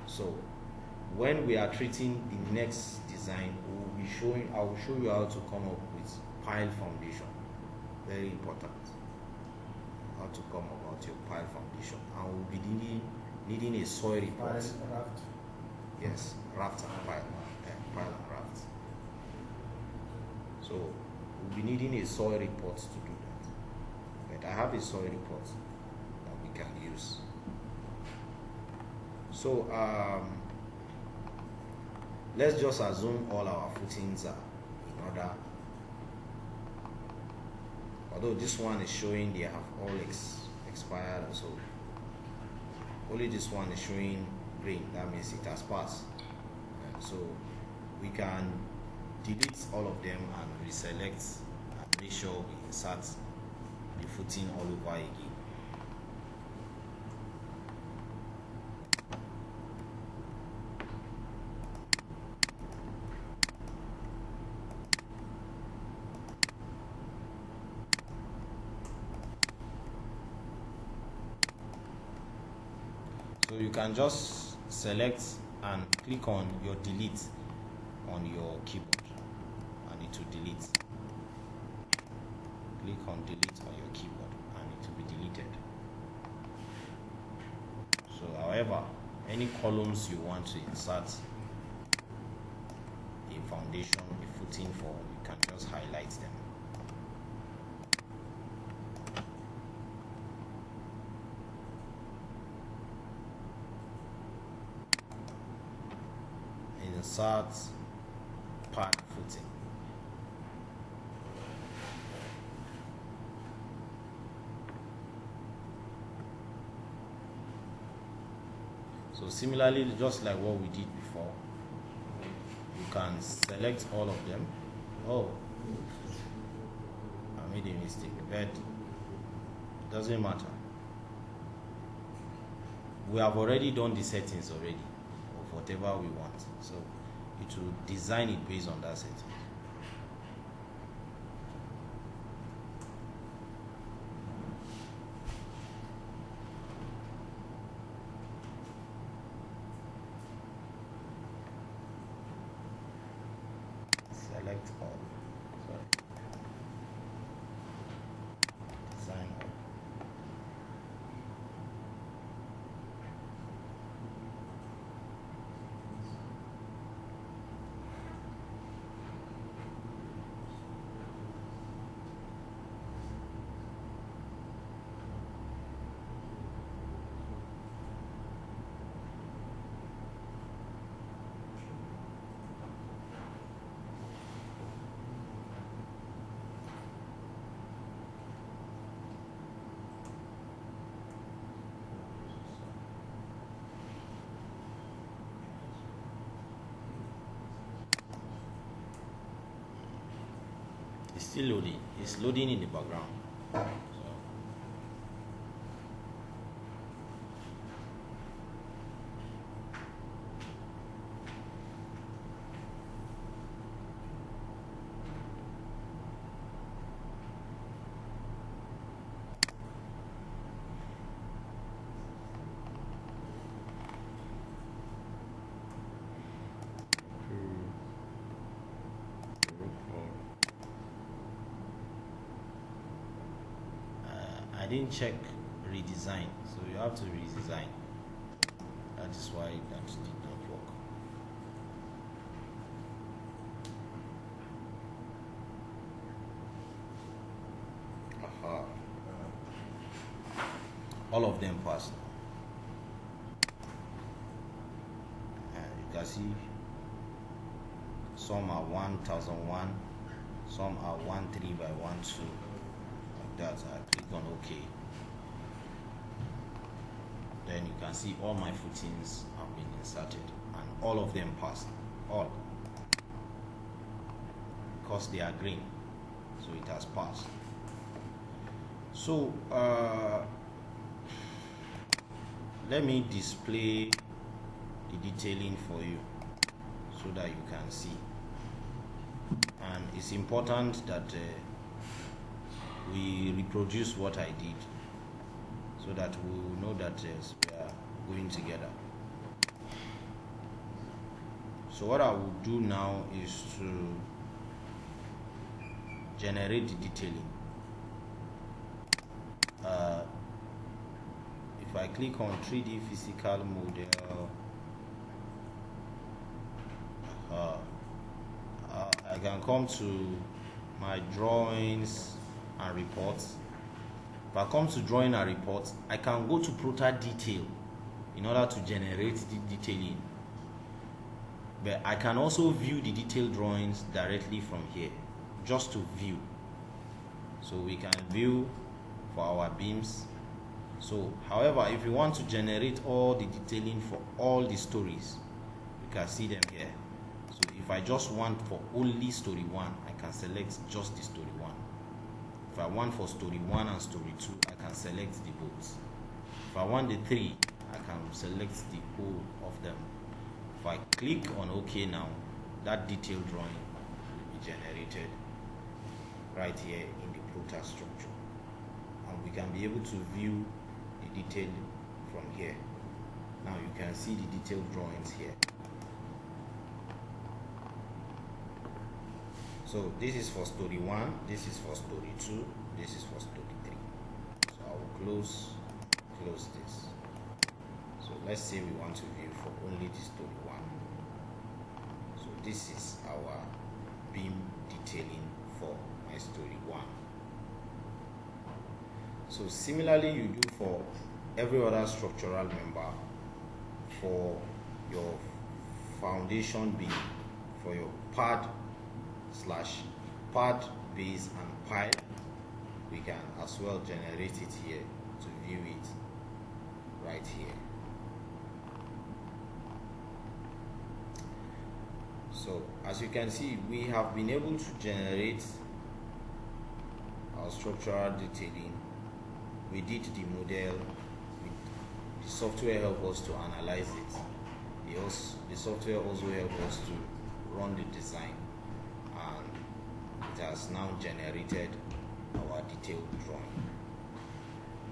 So when we are treating the next design, I will show you how to come up with pile foundation. Very important. How to come about your pile foundation. And we'll be needing a soil report. Raft. Yes, raft and pile. Pile and raft. So we'll be needing a soil report to do that. But I have a soil report that we can use. So let's just assume all our footings are in order. Although this one is showing they have all expired, so only this one is showing green, that means it has passed. So we can delete all of them and reselect and make sure we insert the footing all over again. So you can just select and click on your delete on your keyboard and it will delete. Click on delete on your keyboard and it will be deleted. So however, any columns you want to insert a foundation, a footing for, you can just highlight them. Insert pad footing. So similarly, just like what we did before, you can select all of them. Oh, I made a mistake, but it doesn't matter. We have already done the settings already of whatever we want, so it will design it based on that setting. Select all. Sorry. Design all. It's still loading. It's loading in the background. I didn't check redesign, so you have to redesign. That is why that did not work. Aha. All of them passed. You can see some are 1001, some are 13 by 12. That I click on OK. Then you can see all my footings have been inserted and all of them passed. All. Because they are green. So it has passed. So let me display the detailing for you so that you can see. And it's important that we reproduce what I did so that we will know that yes, we are going together. So what I will do now is to generate the detailing. If I click on 3D physical model, I can come to my drawings and reports. If I come to drawing and reports, I can go to Prota detail in order to generate the detailing. But I can also view the detailed drawings directly from here, just to view. So we can view for our beams, So, however, if you want to generate all the detailing for all the stories, you can see them here. So if I just want for only story 1, I can select just the story 1. If I want for story 1 and story 2, I can select the both. If I want the 3, I can select the whole of them. If I click on OK now, that detailed drawing will be generated right here in the Protastructure. And we can be able to view the detail from here. Now you can see the detailed drawings here. So this is for story 1, this is for story 2, this is for story 3. So I will close this. So let's say we want to view for only the story 1. So this is our beam detailing for my story 1. So similarly you do for every other structural member. For your foundation beam, for your pad, base and pile, we can as well generate it here to view it right here. So as you can see, we have been able to generate our structural detailing. We did the model. The software helped us to analyze it. The software also helped us to run the design, and it has now generated our detailed drawing.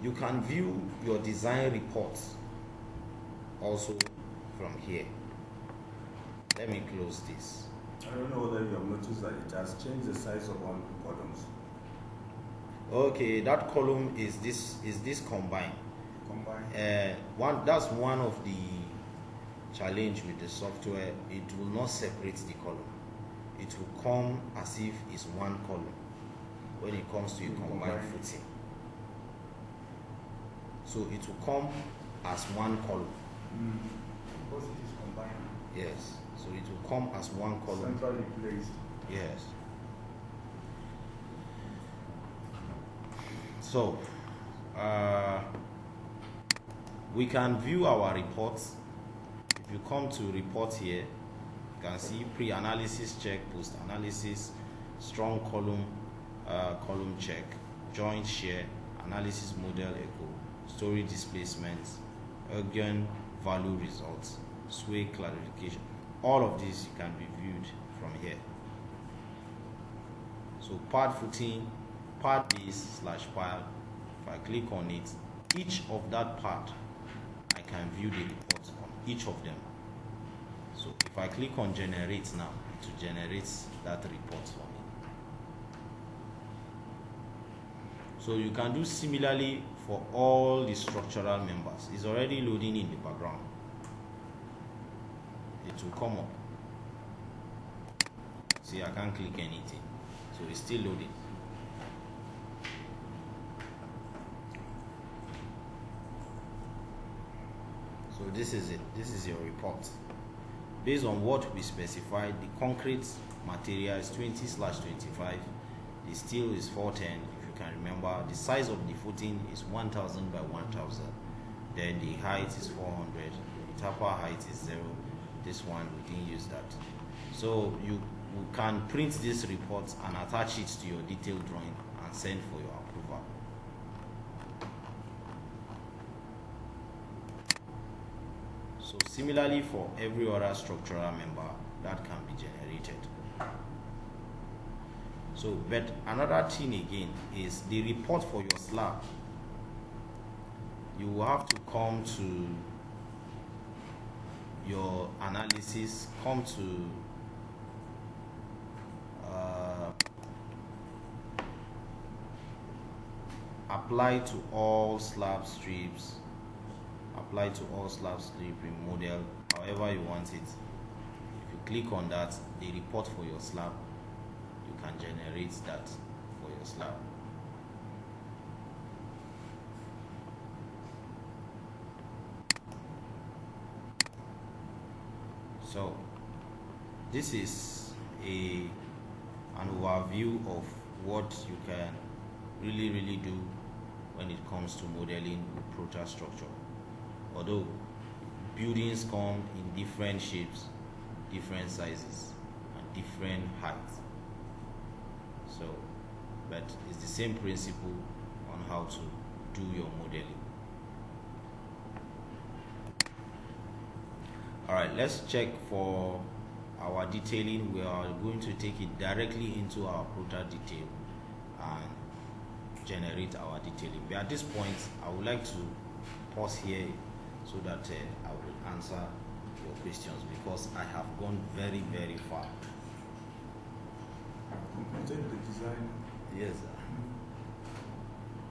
You can view your design reports also from here. Let me close this. I don't know whether you have noticed that it has changed the size of one of the columns. Okay, that column is this combined. That's one of the challenge with the software. It will not separate the column. It will come as if it's one column when it comes to a combined footing. So it will come as one column. Because it is combined. Yes. So it will come as one column. Centrally placed. Yes. So we can view our reports. If you come to report here, you can see pre-analysis check, post-analysis, strong column, column check, joint share, analysis model echo, story displacements, Eugen value results, sway clarification. All of these you can be viewed from here. So pad footing, pad base / pile. If I click on it, each of that part, I can view the reports on each of them. So if I click on generate now, it will generate that report for me. So you can do similarly for all the structural members. It's already loading in the background. It will come up. See, I can't click anything. So it's still loading. So this is it. This is your report. Based on what we specified, the concrete material is 20/25. The steel is 410, if you can remember. The size of the footing is 1000 by 1000. Then the height is 400. The tapper height is 0. This one, we didn't use that. So you can print this report and attach it to your detailed drawing and send for your approval. So similarly for every other structural member, that can be generated. So, but another thing again is the report for your slab. You will have to come to your analysis, come to apply to all slab strips, apply to all slab strip model, however you want it. If you click on that, the report for your slab, you can generate that for your slab. So this is an overview of what you can really do when it comes to modeling with Protastructure. Although buildings come in different shapes, different sizes, and different heights. So, but it's the same principle on how to do your modeling. Alright, let's check for our detailing. We are going to take it directly into our Prota detail and generate our detailing. But at this point, I would like to pause here so that I will answer your questions, because I have gone very, very far. Completed the design. Yes, sir.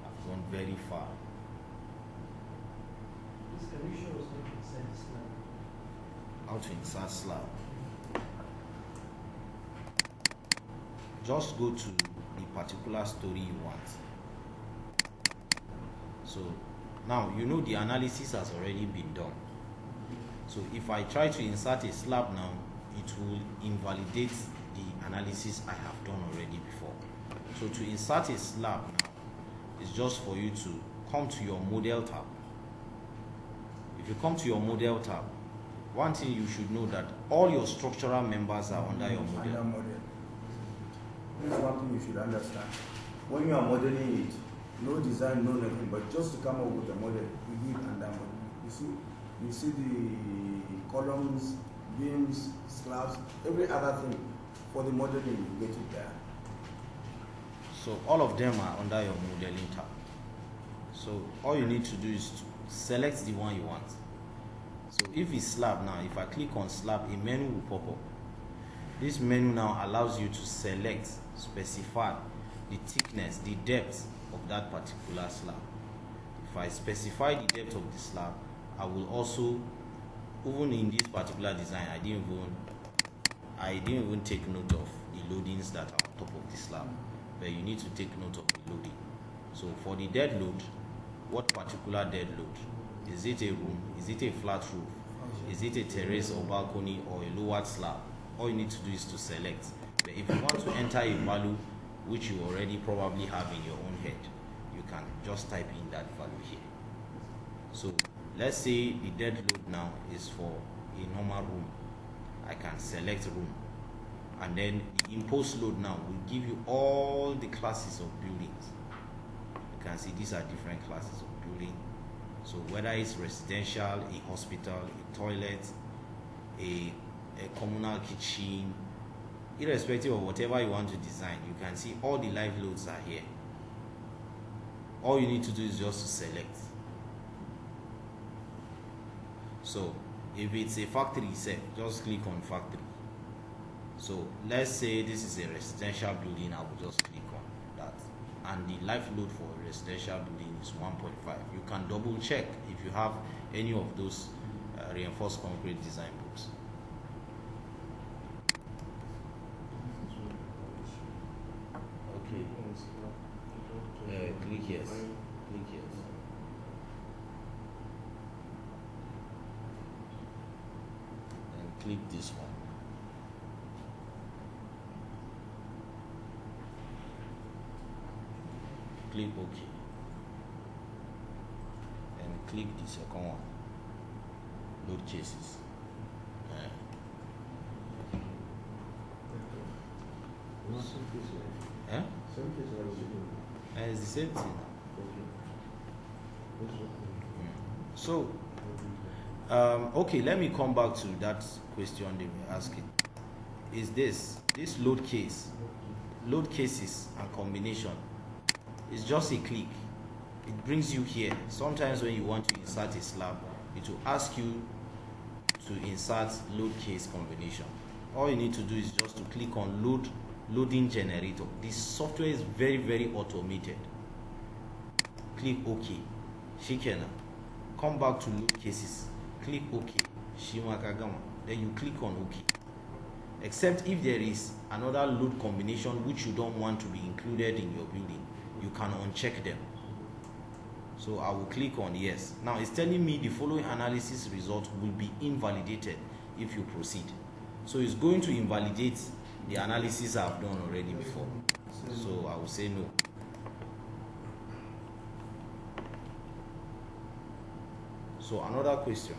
I've gone very far. This condition was not inside the slab. How to insert slab? Just go to the particular story you want. So now you know the analysis has already been done. So if I try to insert a slab now, it will invalidate the analysis I have done already before. So to insert a slab now, it's just for you to come to your model tab. If you come to your model tab, one thing you should know that all your structural members are under your model. Under model. This is one thing you should understand. When you are modeling it, no design, no nothing, but just to come up with a model, you give under model. You see the columns, beams, slabs, every other thing for the modeling, you get it there. So all of them are under your modeling tab. So all you need to do is to select the one you want. So if it's slab now, if I click on slab, a menu will pop up. This menu now allows you to select, specify the thickness, the depth of that particular slab. If I specify the depth of the slab, I will also, even in this particular design, I didn't even take note of the loadings that are on top of the slab. But you need to take note of the loading. So for the dead load, what particular dead load? Is it a room? Is it a flat roof? Is it a terrace or balcony or a lowered slab? All you need to do is to select. But if you want to enter a value which you already probably have in your own head, you can just type in that value here. So let's say the dead load now is for a normal room. I can select room. And then the imposed load now will give you all the classes of buildings. You can see these are different classes of building. So whether it's residential, a hospital, a toilet, a communal kitchen, irrespective of whatever you want to design, you can see all the live loads are here. All you need to do is just to select. So if it's a factory set, just click on factory. So let's say this is a residential building, I will just click on that. And the live load for a residential building is 1.5. You can double check if you have any of those reinforced concrete design books. Okay. Click yes. Click yes. And click this one. Click OK. And click the second one. Load cases. It's the same thing. So, okay, let me come back to that question they were asking. Is this load cases and combination? It's just a click. It brings you here. Sometimes when you want to insert a slab, it will ask you to insert load case combination. All you need to do is just to click on loading generator. This software is very, very automated. Click OK. Shikena. Come back to load cases. Click OK. Shimakagama. Then you click on OK. Except if there is another load combination which you don't want to be included in your building, you can uncheck them. So I will click on yes. Now it's telling me the following analysis result will be invalidated if you proceed. So it's going to invalidate the analysis I've done already before. So I will say no. So another question.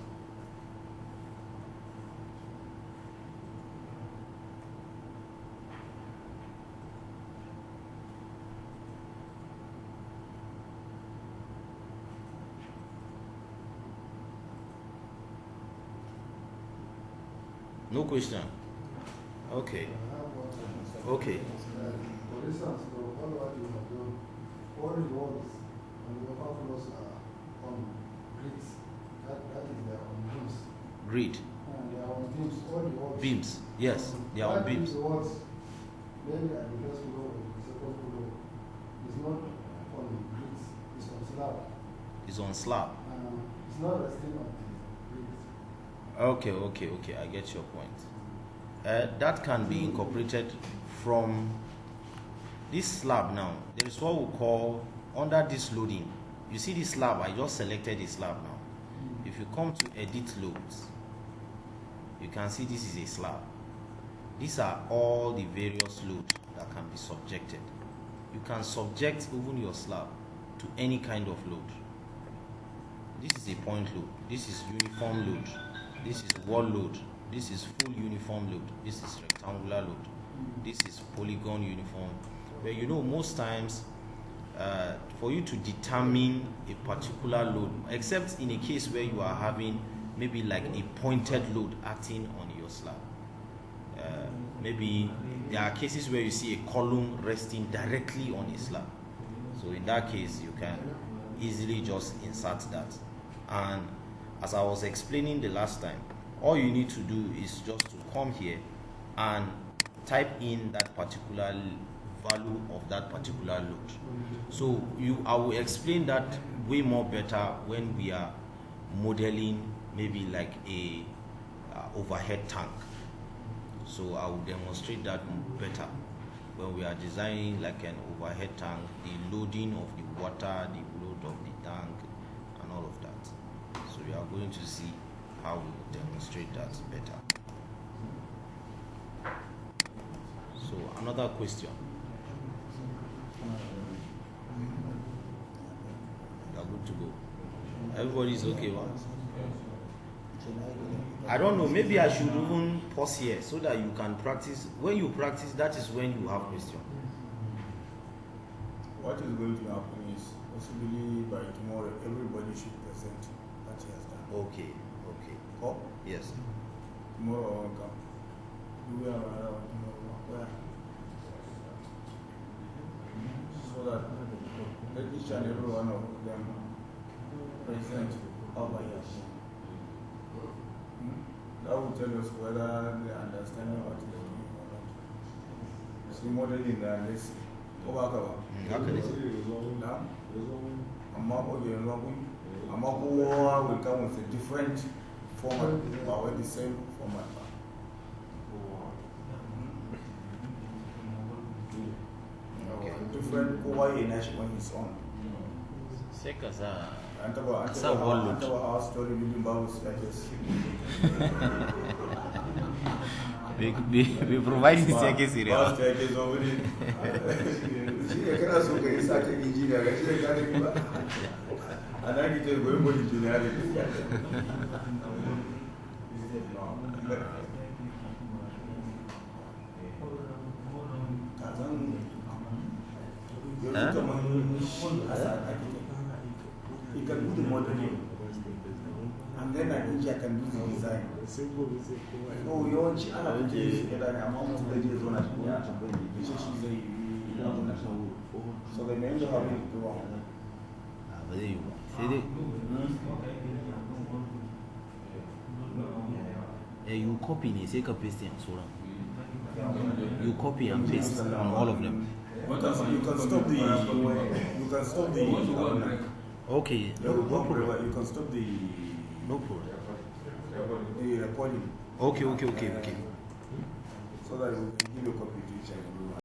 No question. Okay. Okay. For instance, all what you have done, all the walls and the upper floors are on grids. That is their on beams. Grid. And they are on beams. All the walls. Beams. Yes, they are on beams. The walls, maybe at the first floor or the second floor, is not on grids. It's on slab. It's on slab. It's not resting on the grids. Okay. I get your point. That can be incorporated from this slab now. There is what we call under this loading. You see this slab, I just selected the slab now. If you come to edit loads, you can see this is a slab. These are all the various loads that can be subjected. You can subject even your slab to any kind of load. This is a point load. This is uniform load. This is wall load. This is full uniform load. This is rectangular load. This is polygon uniform. But you know, most times, for you to determine a particular load, except in a case where you are having maybe like a pointed load acting on your slab. Maybe there are cases where you see a column resting directly on a slab. So in that case, you can easily just insert that. And as I was explaining the last time, all you need to do is just to come here and type in that particular value of that particular load. So I will explain that way more better when we are modeling maybe like a overhead tank. So I will demonstrate that better when we are designing like an overhead tank, the loading of the water, the load of the tank, and all of that. So we are going to see how we demonstrate that better. So another question. You are good to go. Everybody is okay, what? I don't know, maybe I should even pause here so that you can practice. When you practice, that is when you have question. What is going to happen is possibly by tomorrow everybody should present what he has done. Okay. Oh? Yes. Tomorrow I will come. Do we have another one tomorrow? Where? So that let each and every one of them present how by yourself. That will tell us whether they understand what is doing or not. See, modeling the lesson. Will come with a different format, but with the same format. Okay. Different over when it's on. Our story building Bible staircase. We provide the staircase area. Staircase over there. And I get going for engineering. You can do the modeling, and then I can do the design. No, you want to get an amount of the zone. So they may have it wrong. You copy and you paste it so you copy and paste on all of them. You can stop the okay, no problem. You can stop the no problem. The recording. Okay. So that we can give a copy to each other.